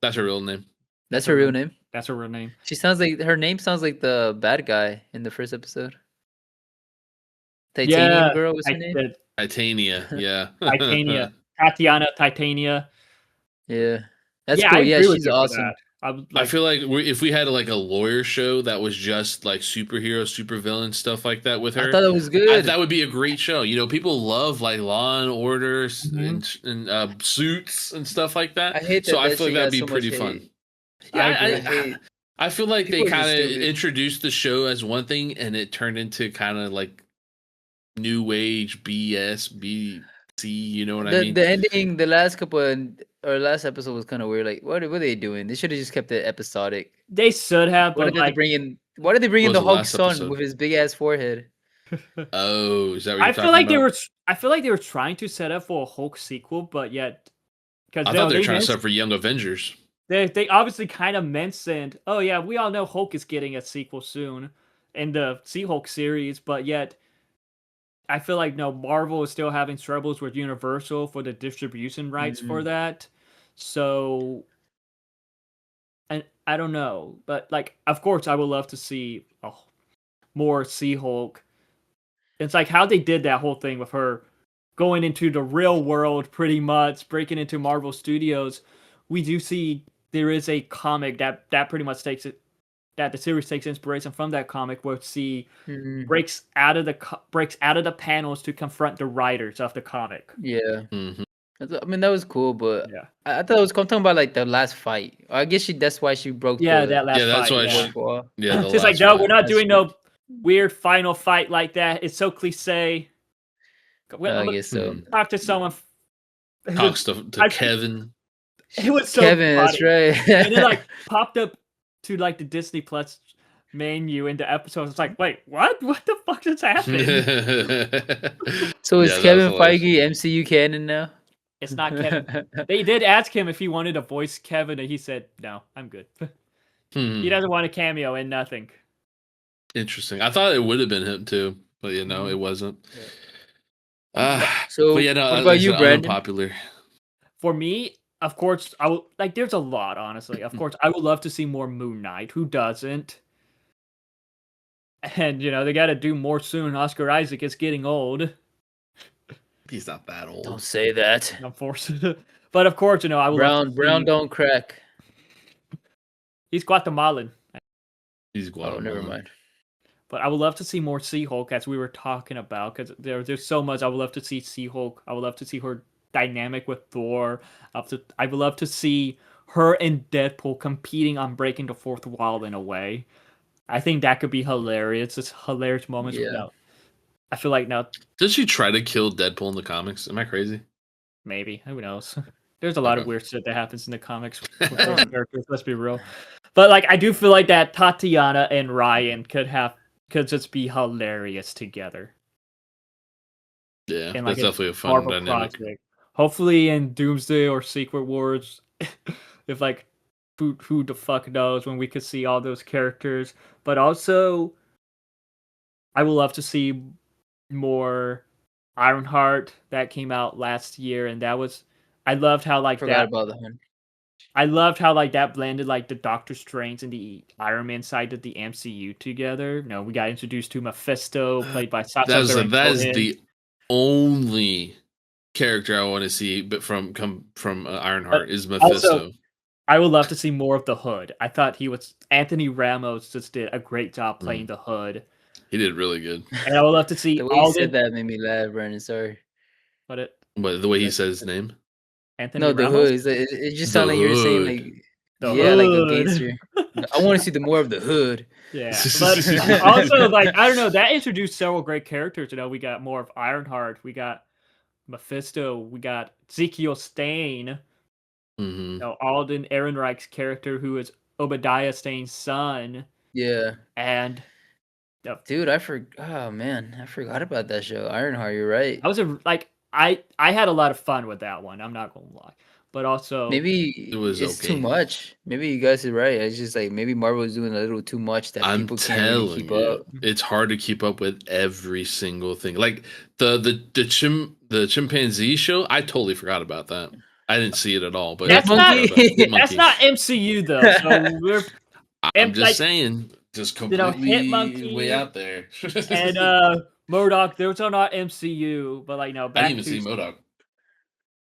That's her real name. That's her real name. That's her real name. She sounds like her name sounds like the bad guy in the first episode. Titanium girl was her name. Titania, yeah. Titania. Tatiana Titania. Yeah, that's Yeah, cool. I Yeah, agree with she's you for awesome. that. I feel like if we had like a lawyer show that was just like superhero, supervillain stuff like that with her, I thought it was good. that would be a great show. You know, people love like Law and Order and Suits and stuff like that. I hate that. So I that feel like shit got that'd be so pretty much fun. hate. Yeah, I feel like they People are just kind of stupid. introduced the show as one thing, and it turned into kind of like new age BS, BC. You know what I mean? The ending, the last couple or last episode was kind of weird. Like, what were they doing? They should have just kept it episodic. They should have, Why but did they like, bring in? Why did they bring in What was the the Hulk last son episode? with his big ass forehead? Oh, is that what you're I talking feel like about? I feel like they were trying to set up for a Hulk sequel, but yet because I thought they were trying to set up for Young Avengers. They obviously kind of mentioned, oh yeah, we all know Hulk is getting a sequel soon in the She-Hulk series, but yet I feel like no, Marvel is still having troubles with Universal for the distribution rights for that. So, and I don't know, but like, of course, I would love to see more She-Hulk. It's like how they did that whole thing with her going into the real world, pretty much breaking into Marvel Studios. We do see there is a comic that pretty much takes it, that the series takes inspiration from that comic, where she breaks out of the panels to confront the writers of the comic. Yeah. Mhm. I mean, that was cool, but Yeah. I thought it was I'm talking about like the last fight. I guess that's why she broke. Yeah, the, that last Yeah, that's fight. why Yeah. she. Yeah, the She's like, last no, fight. we're not That's doing no weird final fight like that. It's so cliche. I guess so. Talk to someone. Talks to Kevin. It was so Kevin, funny. that's right. And it like popped up to like the Disney Plus menu in the episode. It's like, wait, what? What the fuck just happened? So is Yeah, that Kevin was hilarious. Feige MCU canon now? It's not Kevin. They did ask him if he wanted to voice Kevin, and he said, "No, I'm good." He doesn't want a cameo in nothing. Interesting. I thought it would have been him too, but you know, it wasn't. So but yeah, no, what about you, Brandon? Unpopular. For me, of course, I will like. There's a lot, honestly. Of course, I would love to see more Moon Knight. Who doesn't? And you know, they got to do more soon. Oscar Isaac is getting old. He's not that old. Don't say that. Unfortunately, but of course, you know, I would love to Brown see- don't crack. He's Guatemalan. He's Guatemalan. Oh, never mind. But I would love to see more She-Hulk, as we were talking about, because there's so much. I would love to see She-Hulk. I would love to see her dynamic with Thor. I would love to see her and Deadpool competing on breaking the fourth wall in a way. I think that could be hilarious. It's hilarious moments. Yeah. No, I feel like now Did she try to kill Deadpool in the comics? Am I crazy? maybe, who knows? There's a lot of Okay. weird shit that happens in the comics with those characters. Let's be real. But like, I do feel like that Tatiana and Ryan could just be hilarious together. Yeah, in, like, that's a definitely a fun Marvel dynamic. project. Hopefully in Doomsday or Secret Wars, if like who the fuck knows when we could see all those characters. But also, I would love to see more Ironheart that came out last year, and that was I loved how like Forgot that. about that one. I loved how like that blended like the Doctor Strange and the Iron Man side of the MCU together. No, we got introduced to Mephisto, played by Sacha Baron That is Cohen. the only character I want to see, but from Ironheart is Mephisto. Also, I would love to see more of the Hood. I thought Anthony Ramos just did a great job playing the Hood. He did really good. And I would love to see The way you said that made me laugh, Brandon. Sorry. But the way he says his name. Anthony No, the Ramos? Hood. It just sounded like you were saying Hood. like the Yeah, like a hood. gangster. I want to see the more of the hood. Yeah, but also like I don't know, that introduced several great characters. You know, we got more of Ironheart, we got Mephisto, we got Ezekiel Stane, Mhm. you know, Alden Ehrenreich's character, who is Obadiah Stane's son, Yeah. and Dude, oh man, I forgot about that show. Ironheart, you're right. I was like I had a lot of fun with that one. I'm not gonna lie, but also Maybe It was it's too okay. much. Maybe you guys are right. It's just like maybe Marvel is doing a little too much that I'm people can't really telling keep you, up. it's hard to keep up with every single thing. Like the chimpanzee show, I totally forgot about that. I didn't see it at all, but I Hit that's totally not forgot about Hit Monkey. that's Monkey. not MCU though. So we're I'm just like saying, just you know completely way Hitmonkey out there. and Modok. Those are not MCU, but like no, I didn't back even to see MODOK.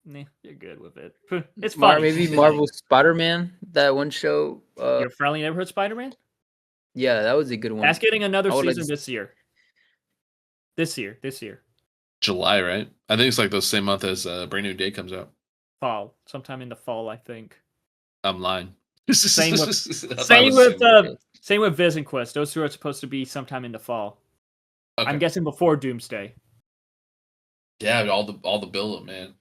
nah, you're good with it. It's funny. Maybe It's funny. Marvel Spider-Man, that one show. Your Friendly Neighborhood Spider-Man. Yeah, that was a good one. That's getting another I would like season to this year. This year, July, right? I think it's like the same month as Brand New Day comes out. fall, sometime in the fall, I think. I'm lying. Same with I thought it was the same month. same with Viz and Quest. Those two are supposed to be sometime in the fall. Okay. I'm guessing before Doomsday. Yeah, all the build up, man.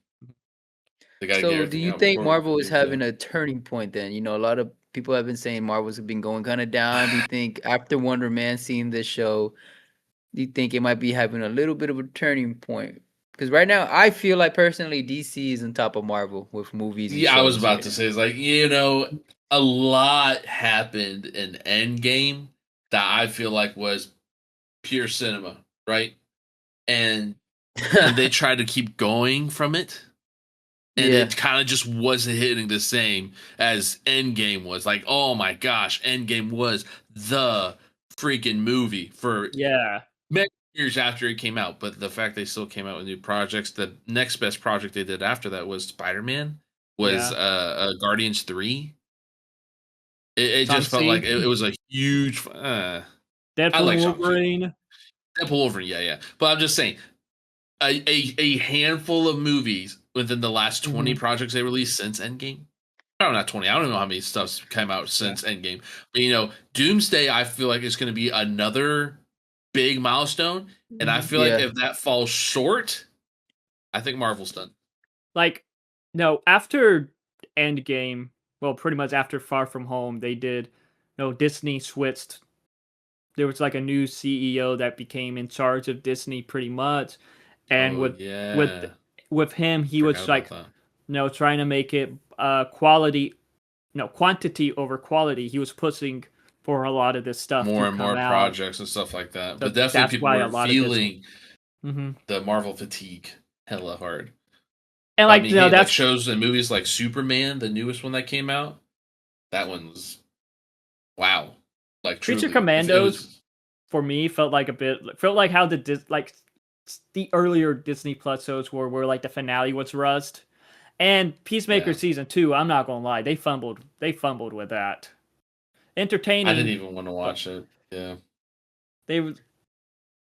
They gotta get So, do everything you out think before Marvel is Doomsday. having a turning point then? You know, a lot of people have been saying Marvel's been going kind of down. Do you think after Wonder Man seeing this show, do you think it might be having a little bit of a turning point? Because right now, I feel like personally, DC is on top of Marvel with movies and Yeah, I was shows about right to now. say, it's like, a lot happened in Endgame that I feel like was pure cinema, right? And they tried to keep going from it, and Yeah. it kind of just wasn't hitting the same as Endgame was. Like, oh my gosh, Endgame was the freaking movie for Yeah. many years after it came out. But the fact they still came out with new projects, the next best project they did after that was Spider-Man, was Yeah. Guardians 3. It just felt like Shang-Chi, it was a huge. I Deadpool like and Shang-Chi. Wolverine. Deadpool Wolverine, yeah. But I'm just saying, a handful of movies within the last 20 Mhm. projects they released since Endgame. Oh, not 20. I don't know how many stuff's come out Yeah. since Endgame. But Doomsday, I feel like is going to be another big milestone. And I feel like Yeah. if that falls short, I think Marvel's done. Like, no, after Endgame, well, pretty much after Far From Home, they did, Disney switched. There was like a new CEO that became in charge of Disney pretty much. And Oh with yeah, with him, he forgot was about like, that. trying to make it quality, no, quantity over quality. He was pushing for a lot of this stuff to More and come more out. projects and stuff like that. So But definitely that's people why a were lot of Disney. feeling Mm-hmm. the Marvel fatigue hella hard. And I like, mean, hey, like that's shows and movies like Superman, the newest one that came out, that one was wow. Like Creature truly, if it Commandos was for me felt like how the earlier Disney Plus shows were, where like the finale was rushed, and Peacemaker yeah. season 2. I'm not gonna lie, they fumbled with that. I didn't Entertaining, even want to but watch it. Yeah. they was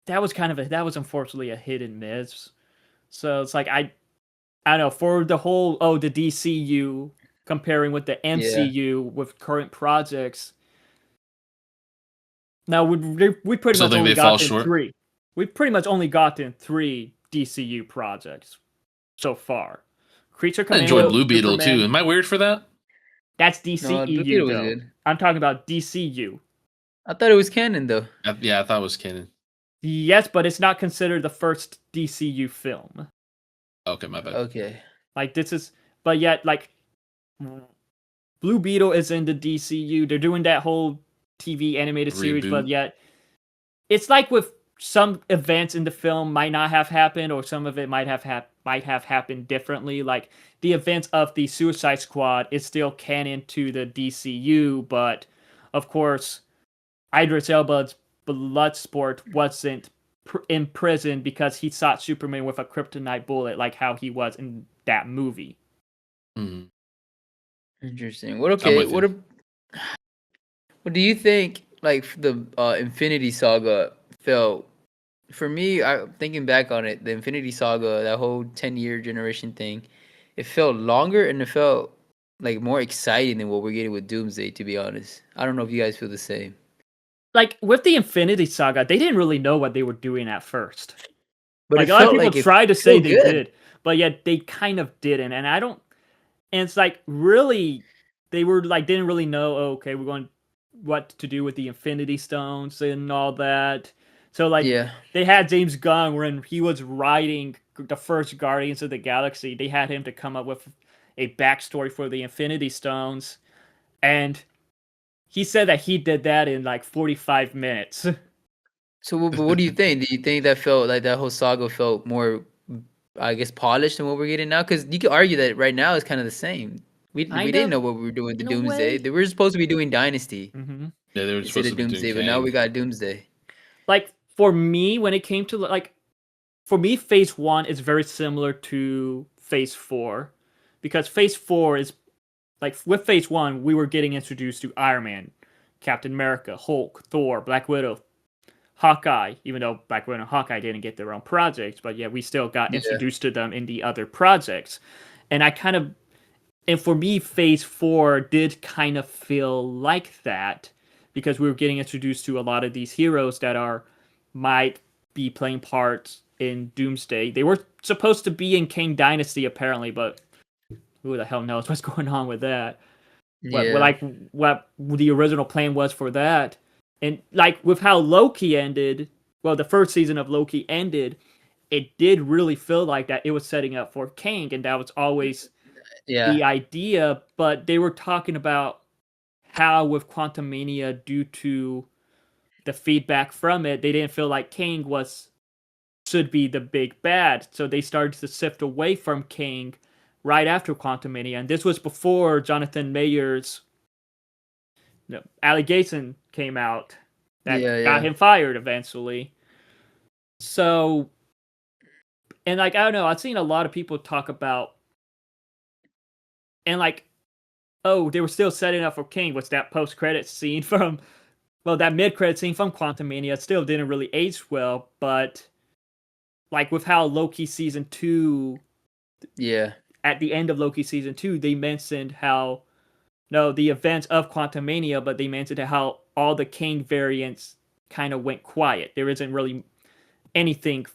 that was unfortunately a hit and miss. So it's like I don't know, for the whole the DCU comparing with the Yeah. MCU with current projects. Now we pretty Still much think only they fall gotten short. three. We've pretty much only gotten 3 DCU projects so far. Creature I enjoyed Commando, Blue Beetle too. Superman. Am I weird for that? That's No, Blue DCEU Beetle was though. good. I'm talking about DCU. I thought it was canon though. Yeah, I thought it was canon. Yes, but it's not considered the first DCU film. Okay, my bad. Okay. Like this is, but yet like Blue Beetle is in the DCU. They're doing that whole TV animated series, but Reboot. yet it's like with some events in the film might not have happened, or some of it might have happened differently. Like the events of the Suicide Squad is still canon to the DCU, but of course, Idris Elba's Bloodsport wasn't in prison because he shot Superman with a kryptonite bullet, like how he was in that movie. Mhm. Interesting. What I'm okay? with you. What do you think? Like the Infinity Saga felt for me. I thinking back on it, the Infinity Saga, that whole 10-year generation thing, it felt longer and it felt like more exciting than what we're getting with Doomsday. To be honest, I don't know if you guys feel the same. Like with the Infinity Saga, they didn't really know what they were doing at first. But Like it a lot of felt people like it tried to say felt they good. did, but yet they kind of didn't. And I don't. And it's like really, they were like didn't really know. Oh, okay, we're going what to do with the Infinity Stones and all that. So like Yeah. they had James Gunn when he was writing the first Guardians of the Galaxy. They had him to come up with a backstory for the Infinity Stones, and he said that he did that in like 45 minutes. So, what do you think? Do you think that felt like that whole saga felt more, I guess, polished than what we're getting now? Because you could argue that right now it's kind of the same. We Kind didn't of, know what we were doing with the in a Doomsday. way. They were supposed to be doing Dynasty Yeah, they were instead supposed of to be doing Doomsday, but now we Kang. got Doomsday. Like for me, when it came to like, for me, Phase 1 is very similar to Phase 4, because Phase 4 is like with Phase 1 we were getting introduced to Iron Man, Captain America, Hulk, Thor, Black Widow, Hawkeye. Even though Black Widow and Hawkeye didn't get their own projects, but yeah, we still got Yeah. introduced to them in the other projects. And I kind of, and for me, Phase 4 did kind of feel like that, because we were getting introduced to a lot of these heroes that are might be playing parts in Doomsday. They were supposed to be in Kang Dynasty apparently, but who the hell knows what's going on with that? Yeah. What the original plan was for that, and like with how Loki ended. Well, the first season of Loki ended. It did really feel like that it was setting up for Kang, and that was always Yeah. the idea. But they were talking about how with Quantumania, due to the feedback from it, they didn't feel like Kang should be the big bad, so they started to sift away from Kang right after Quantumania, and this was before Jonathan Mayer's allegation came out that Yeah. got Yeah. him fired eventually. So, and like I don't know, I've seen a lot of people talk about, and like, oh, they were still setting up for King. What's that post-credit scene from? Well, that mid-credit scene from Quantumania still didn't really age well, but like with how Loki season 2, Yeah. at the end of Loki season 2, they mentioned how no, the events of Quantumania, but they mentioned how all the King variants kind of went quiet. There isn't really anything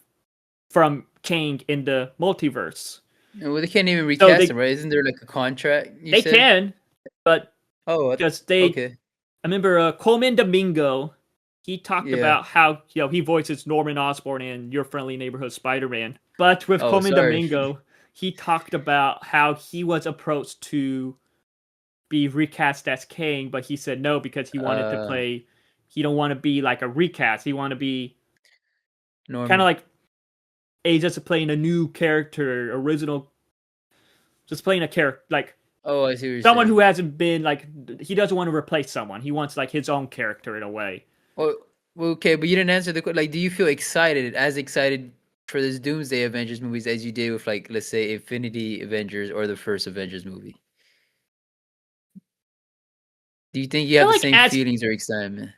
from King in the multiverse. Well, they can't even So recast him, right? Isn't there like a contract? You they said. can, but Oh. just Okay. I remember Coleman Domingo. He talked Yeah. about how he voices Norman Osborn in Your Friendly Neighborhood Spider-Man. But with Oh, Coleman sorry. Domingo, he talked about how he was approached to be recast as Kang, but he said no because he wanted to play. He don't want to be like a recast. He want to be kind Norman. of like just playing a new character, original, just playing a character like Oh, I see what you're someone saying. who hasn't been like, he doesn't want to replace someone. He wants like his own character in a way. Well, okay, but you didn't answer the question. Like, do you feel as excited for this Doomsday Avengers movies as you did with, like, let's say, Infinity Avengers or the first Avengers movie? Do you think you have the Like same feelings or excitement?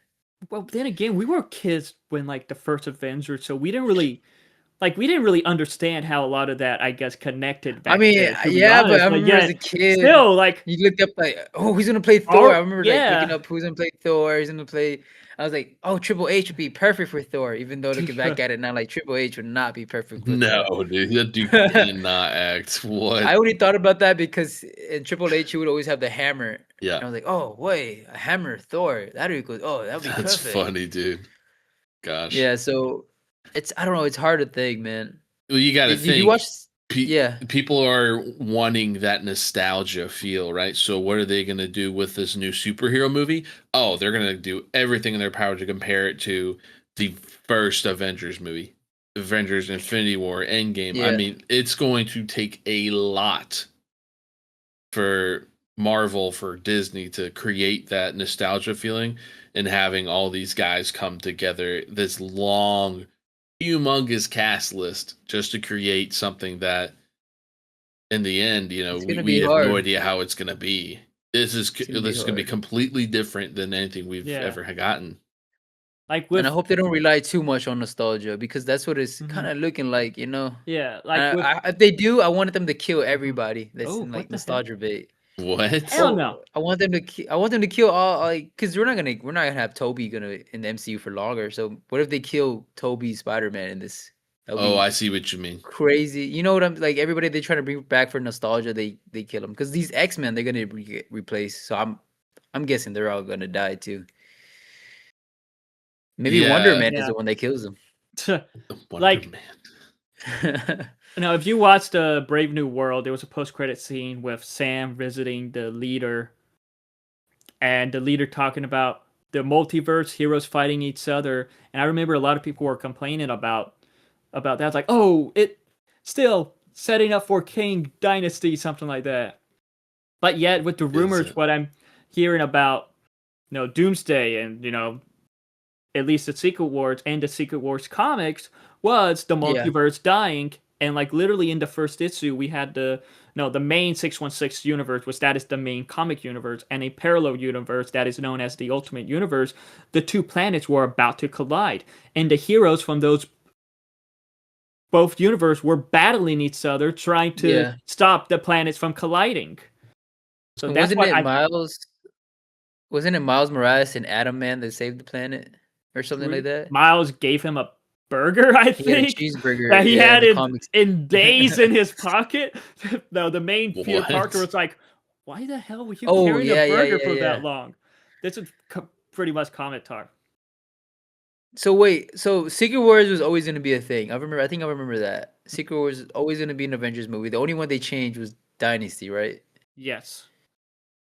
well, then again, we were kids when like the first Avengers, so we didn't really understand how a lot of that, I guess, connected I back mean, then. To be yeah, but honest, I but remember as yeah, a kid, still like, you looked up like, oh, who's gonna play Thor? I remember like looking yeah. up who's gonna play Thor. Who's gonna play? I was like, oh, Triple H would be perfect for Thor. Even though looking back at it now, like Triple H would not be perfect for Thor. No, dude, that dude cannot act. What? I only thought about that because in Triple H he would always have the hammer. Yeah, And I was like, oh wait, a hammer Thor. That'd be good. Oh, that'd be that's perfect. funny, dude. Gosh. Yeah, so I don't know, it's hard to think, man. Well, you got to Did you think. watch? Yeah. People are wanting that nostalgia feel, right? So, what are they going to do with this new superhero movie? Oh, they're going to do everything in their power to compare it to the first Avengers movie, Avengers Infinity War, Endgame. I Yeah. mean, it's going to take a lot for Marvel, for Disney to create that nostalgia feeling and having all these guys come together, this long, humongous cast list just to create something that in the end, It's gonna we be have no hard. idea how it's going to be. This is It's gonna this be is going to be hard. completely different than anything we've Yeah. ever gotten. Like And I with hope they don't rely too much on nostalgia because that's what it's Mhm. kind of looking like. yeah, like with If they do, I wanted them to kill everybody that's Oh, in what like the hell? nostalgia bait. What? Hell no. I want them to. I want them to kill all, like, because we're not gonna have Toby in the MCU for longer. So what if they kill Toby Spider-Man in this? That'll Oh, be I see what you mean. crazy. You know what I'm like? Everybody they try to bring back for nostalgia, they kill them because these X-Men they're gonna replace. So I'm guessing they're all gonna die too. Maybe Wonder Yeah, Man is Yeah. the one that kills them. Wonder Like, Man. now, if you watched Brave New World, there was a post-credit scene with Sam visiting the leader, and the leader talking about the multiverse, heroes fighting each other. And I remember a lot of people were complaining about that. It's like, oh, it still setting up for King Dynasty, something like that. But yet, with the Is rumors, it? what I'm hearing about, Doomsday and at least the Secret Wars and the Secret Wars comics was the Yeah. multiverse dying, and like literally in the first issue we had the main 616 universe, which that is the main comic universe, and a parallel universe that is known as the Ultimate Universe. The two planets were about to collide, and the heroes from those both universes were battling each other, trying to Yeah. stop the planets from colliding. So And that's wasn't what it I Miles? Wasn't it Miles Morales and Atom Man that saved the planet or something like that? Miles gave him a burger, I He had a think, cheeseburger. that he Yeah, in had the in comics. days in his pocket. No, the main Peter Parker What? was like, "Why the hell were you Oh carrying a yeah, burger yeah, for yeah. that long?" This is pretty much comic talk. So wait, so Secret Wars was always going to be a thing. I think I remember that. Secret Wars is always going to be an Avengers movie. The only one they changed was Dynasty, right? Yes.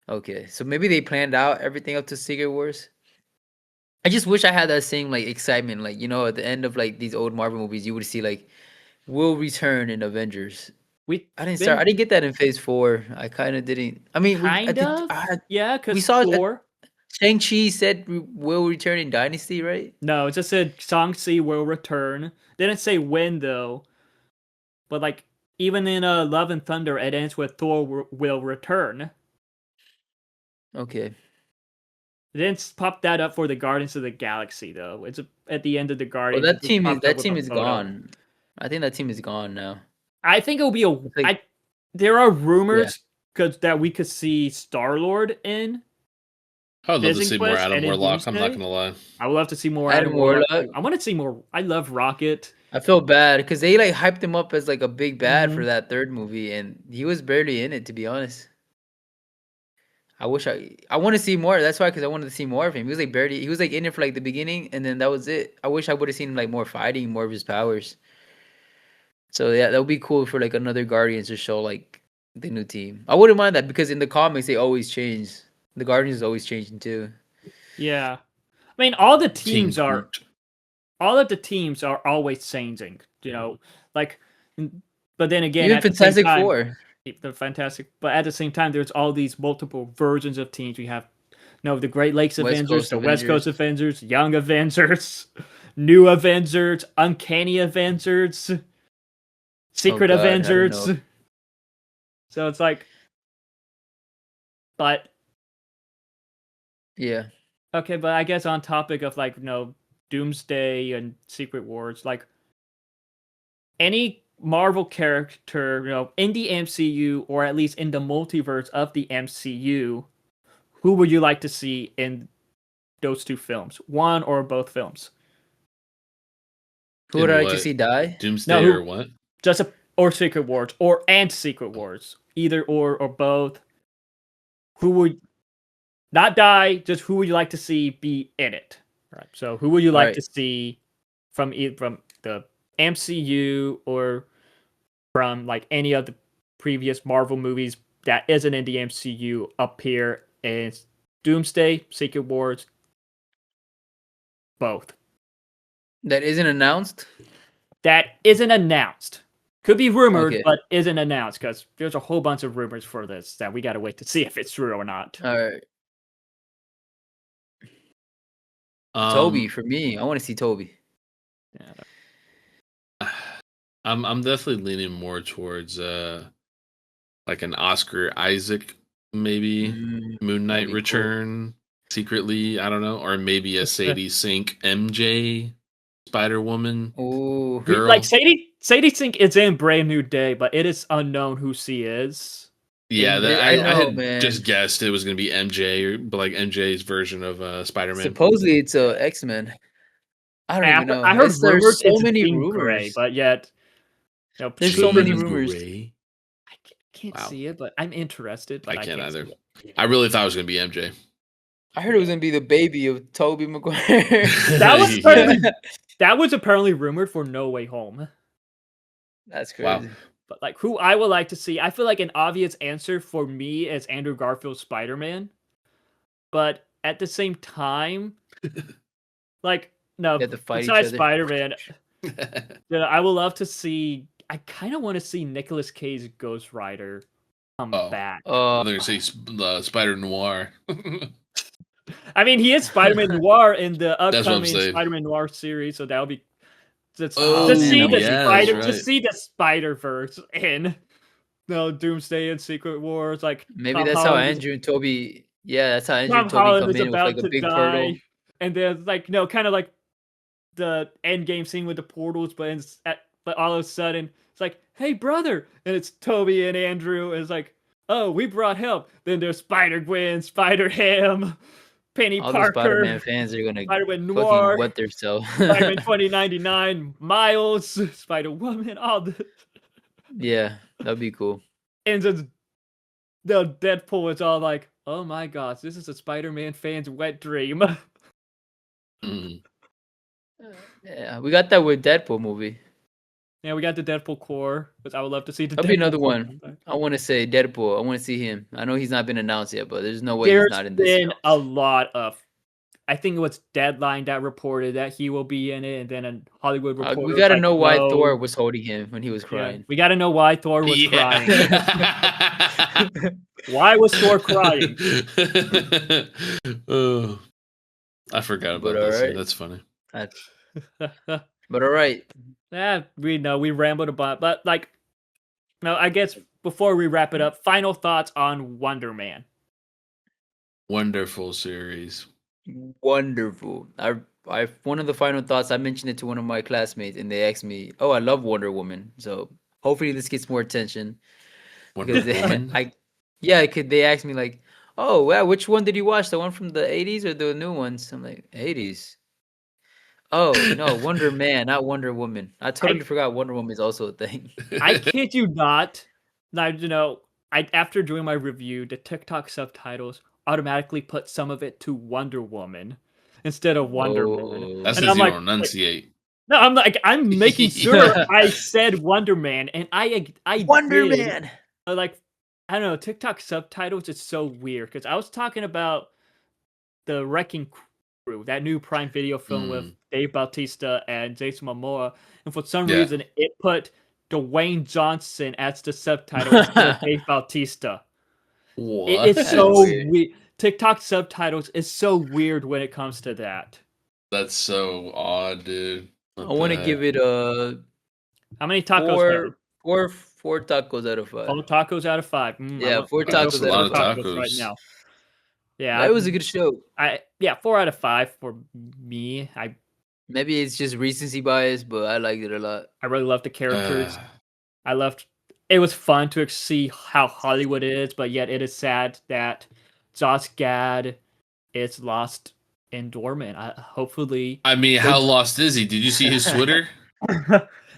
Okay, so maybe they planned out everything up to Secret Wars. I just wish I had that same like excitement, like at the end of like these old Marvel movies, you would see like will return in Avengers. We I didn't start. been I didn't get that in Phase 4. I kind of didn't. I mean, kind of, yeah, we because saw it. Thor. Shang-Chi said will return in Dynasty, right? No, it just said Shang-Chi will return. Didn't say when though. But like even in Love and Thunder, it ends with Thor will return. Okay. It didn't pop that up for the Guardians of the Galaxy though. It's at the end of the Well, Guardians. It just popped up that with team a is photo. gone. I think that team is gone now. I think it'll be It's like, there are yeah. rumors that we could see Star-Lord in I would love to Vision see more Quest Adam and in Warlock. I'm not Doomsday. gonna lie. I would love to see more Adam Adam Warlock. Warlock. I want to see more. I love Rocket. I feel bad because they like hyped him up as like a big bad for Mhm. that third movie, and he was barely in it, to be honest. I wish I want to see more. That's why, because I wanted to see more of him. He was like barely. He was like in it for like the beginning, and then that was it. I wish I would have seen him like more fighting, more of his powers. So yeah, that would be cool for like another Guardians to show like the new team. I wouldn't mind that because in the comics they always change. The Guardians is always changing too. Yeah, I mean all the Team teams are Groot. all of the teams are always changing. Like, but then again, Even at the same Fantastic time, Four. they're fantastic. But at the same time, there's all these multiple versions of teams. We have the Great Lakes West Avengers, Coast the West Coast Avengers. Avengers, Young Avengers, New Avengers, Uncanny Avengers, Secret God, I don't Avengers. know. So it's like, but Yeah. okay, but I guess on topic of like Doomsday and Secret Wars, like any Marvel character, in the MCU or at least in the multiverse of the MCU, who would you like to see in those two films? One or both films? Who would In I like to what? see die? Doomsday No, or what? or Secret Wars and Secret Wars, either or both. Who would not die? Just who would you like to see be in it? Right. So who would you like Alright. to see from the MCU or from like any of the previous Marvel movies that isn't in the MCU appear in Doomsday, Secret Wars, both? That isn't announced? That isn't announced. Could be rumored, Okay. but isn't announced because there's a whole bunch of rumors for this that we got to wait to see if it's true or not. Alright. Toby for me. I want to see Toby. Yeah. I'm definitely leaning more towards like an Oscar Isaac, maybe Moon Knight that'd be cool. return secretly. I don't know, or maybe a Sadie Sink MJ Spider Woman Ooh. girl. Like Sadie Sink is in Brave New Day, but it is unknown who she is. Yeah, I I know, had man. just guessed it was going to be MJ, but like MJ's version of Spider-Man. Supposedly it's X-Men. I don't even know. I heard There's rumors so it's many Jean Grey, rumors. but yet There's so many Jean rumors. Grey. I can't Wow. see it, but I'm interested. But I can't either. see it. I really thought it was going to be MJ. I heard it was gonna be the baby of Tobey Maguire. That was apparently rumored for No Way Home. That's Wow. crazy. But like, who I would like to see, I feel like an obvious answer for me is Andrew Garfield's Spider-Man. But at the same time, like, no, They have to fight each besides other. Spider-Man, I would love to see. I kind of want to see Nicolas Cage's Ghost Rider come back. I'm going to say Spider Noir. I mean, he is Spider-Man Noir in the That's what I'm upcoming saying. Spider-Man Noir series, so that'll be just Oh, to man, see that the would be Spider, cool. to see the Spider-Verse in Doomsday and Secret Wars. Like Maybe Tom that's how Holland is- Andrew and Toby. Yeah, that's how Andrew Tom and Toby Holland come is in with about like a to big die, turtle. and then like kind of like the end game scene with the portals, but all of a sudden it's like, hey brother, and it's Toby and Andrew, and it's like, oh, we brought help. Then there's Spider-Gwen, Spider-Ham, Penny All the Parker, Spider-Man fans are gonna Spider-Man fucking Noir, wet themselves. Spider-Man 2099, Miles, Spider-Woman, all the Yeah, that'd be cool. and just the Deadpool is all like, oh my gosh, this is a Spider-Man fan's wet dream. Mm. Yeah, we got that with Deadpool movie. Yeah, we got the Deadpool core, which I would love to see. That'd be another one. I want to say Deadpool. I want to see him. I know he's not been announced yet, but there's no way he's not in this. There's been a lot of. I think it was Deadline that reported that he will be in it, and then a Hollywood reporter. We gotta like, know why no. Thor was holding him when he was crying. Yeah, we gotta know why Thor was crying. Why was Thor crying? Oh, I forgot about But this. alright. That's funny. But all right. Yeah, we know we rambled about, but like, no, I guess before we wrap it up, final thoughts on Wonder Man. Wonderful series. Wonderful. I one of the final thoughts, I mentioned it to one of my classmates and they asked me, "Oh, I love Wonder Woman." So hopefully this gets more attention. Wonder Because Woman? they asked me like, "Oh, wow, which one did you watch? The one from the 80s or the new ones?" I'm like, "80s." Oh, no, Wonder Man, not Wonder Woman. I totally forgot Wonder Woman is also a thing. I kid you not. Now, after doing my review, the TikTok subtitles automatically put some of it to Wonder Woman instead of Wonder Man. That's And because I'm you like, don't enunciate. no, I'm making sure I said Wonder Man, and I Wonder did. Man. Like, I don't know, TikTok subtitles is so weird because I was talking about the Wrecking Crew, that new Prime Video film with Dave Bautista and Jason Momoa, and for some reason it put Dwayne Johnson as the subtitle instead of Dave Bautista. What? It's so weird. TikTok subtitles is so weird when it comes to that. That's so odd, dude. I want to give it how many tacos? Four tacos out of 5. 4 tacos out of 5. Yeah, 4 tacos out of 5 tacos right now. Yeah, it was a good show. 4 out of 5 for me. Maybe it's just recency bias, but I liked it a lot. I really loved the characters. It was fun to see how Hollywood is, but yet it is sad that Josh Gad is lost in dormant. Hopefully, I mean, how lost is he? Did you see his Twitter?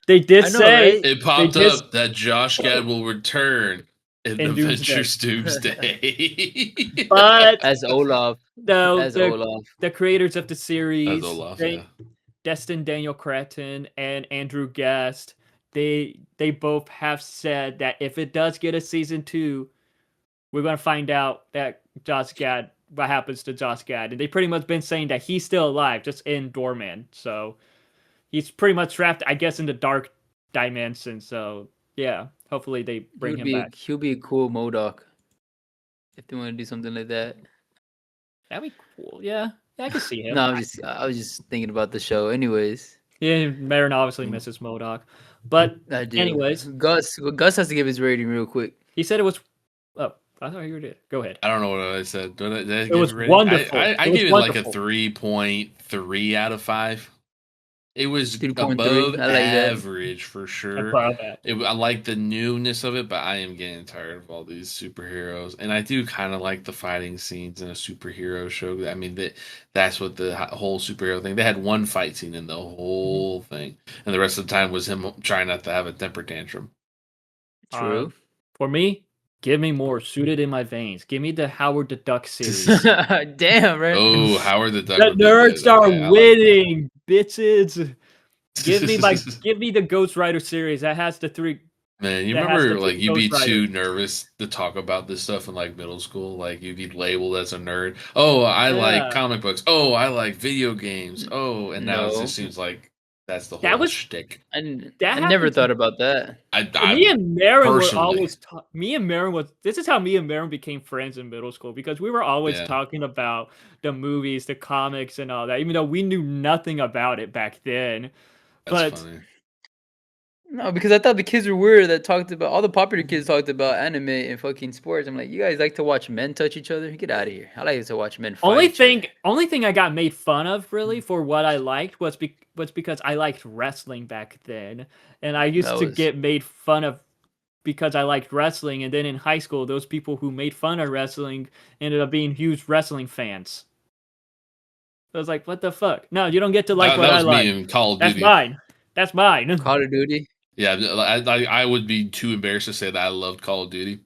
They did say it popped up that Josh Gad will return in Avengers Doomsday. But as Olaf. The creators of the series, as Olaf, Destin Daniel Cretton and Andrew Guest, they both have said that if it does get a season 2, we're going to find out that what happens to Josh Gad. And they pretty much been saying that he's still alive, just in dormant. So he's pretty much trapped, I guess, in the dark dimension. So yeah, hopefully they bring him back. He'll be a cool MODOK if they want to do something like that. That'd be cool. Yeah, I can see him. No, I was just thinking about the show. Anyways. Yeah, Marin obviously misses MODOK. But I do. Anyways. Gus has to give his rating real quick. He said it was... Oh, I thought you did. Go ahead. I don't know what I said. Did I it was wonderful. I gave it like a 3.3 out of 5. It was 3.3. above I like that. average for sure. Above that. I like the newness of it, but I am getting tired of all these superheroes. And I do kind of like the fighting scenes in a superhero show. I mean, that's what the whole superhero thing. They had one fight scene in the whole thing, and the rest of the time was him trying not to have a temper tantrum. True. For me, give me more Suited in My Veins. Give me the Howard the Duck series. Damn, right? Oh, Howard the Duck. The would be nerds good. are Okay, I like winning, bitches. that. Give me the Ghost Rider series. That has the three. Man, you that has remember the like you'd be Ghost too Rider. nervous to talk about this stuff in like middle school. Like you'd be labeled as a nerd. Oh, I like Yeah. comic books. Oh, I like video games. Oh, and now it No. just seems like that's the That whole was- shtick. I That never happens- thought about that. Me and Marin were personally- always me and Marin was this is how me and Marin became friends in middle school, because we were always Yeah. talking about the movies, the comics, and all that, even though we knew nothing about it back then. That's But funny. No, because I thought the kids were weird that talked about all the popular kids talked about anime and fucking sports. I'm like, you guys like to watch men touch each other? Get out of here. I like to watch men fight only each other. thing I got made fun of really for what I liked was because I liked wrestling back then, and I used That to was- get made fun of because I liked wrestling, and then in high school, those people who made fun of wrestling ended up being huge wrestling fans. I was like, what the fuck? No, you don't get to like that what I was like. me in Call of That's Duty. mine. That's mine. Call of Duty. Yeah, I would be too embarrassed to say that I loved Call of Duty.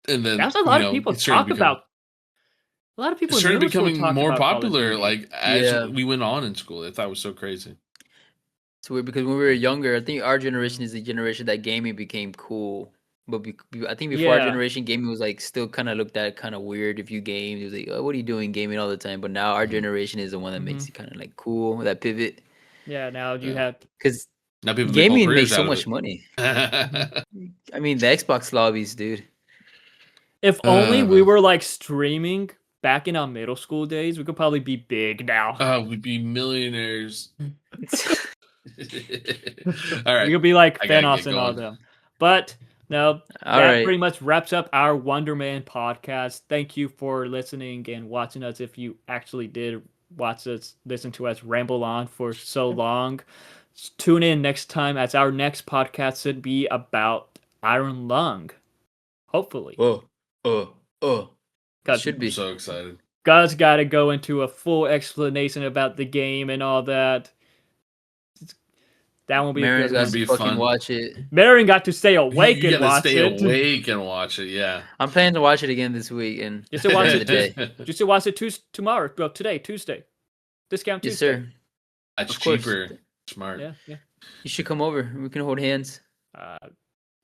And then That's a lot of people it started talk becoming- about. A lot of people It started in middle school becoming talk more about Call of popular Duty. like as Yeah. we went on in school. I thought it was so crazy. It's weird because when we were younger, I think our generation is the generation that gaming became cool. But I think before our Yeah. generation, gaming was like still kind of looked at kind of weird if you gamed. It was like, oh, what are you doing gaming all the time? But now our generation is the one that makes it kind of like cool, that pivot. Yeah, now you Yeah. have. Because Now people make gaming whole makes careers so out of much it. money. I mean, the Xbox lobbies, dude. If only we man. were like streaming back in our middle school days, we could probably be big now. We'd be millionaires. All right. We could be like I gotta Thanos get and all going. them. But no, All that right. pretty much wraps up our Wonder Man podcast. Thank you for listening and watching us. If you actually did watch us, listen to us ramble on for so long, tune in next time, as our next podcast should be about Iron Lung. Hopefully. Should I'm be. so excited. God's got to go into a full explanation about the game and all that. That won't be Marin's a got good to one. Be fucking fun. watch it. Marin got to stay awake You and gotta watch stay it. awake and watch it. Yeah. I'm planning to watch it again this week and You still watch end it of the day. You still watch it tomorrow? Well, today, Tuesday. Discount Yes, Tuesday. sir. That's Of course. cheaper. Smart. Yeah, yeah. You should come over. We can hold hands.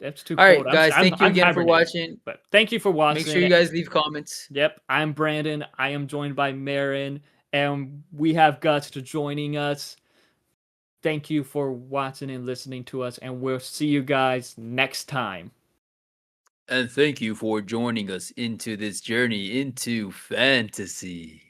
That's too All right, cold. guys. Thank you I'm again for hibernating. watching. But thank you for watching. Make sure you guys leave comments. Yep, I'm Brandon. I am joined by Marin, and we have Guts to joining us. Thank you for watching and listening to us, and we'll see you guys next time. And thank you for joining us into this journey into fantasy.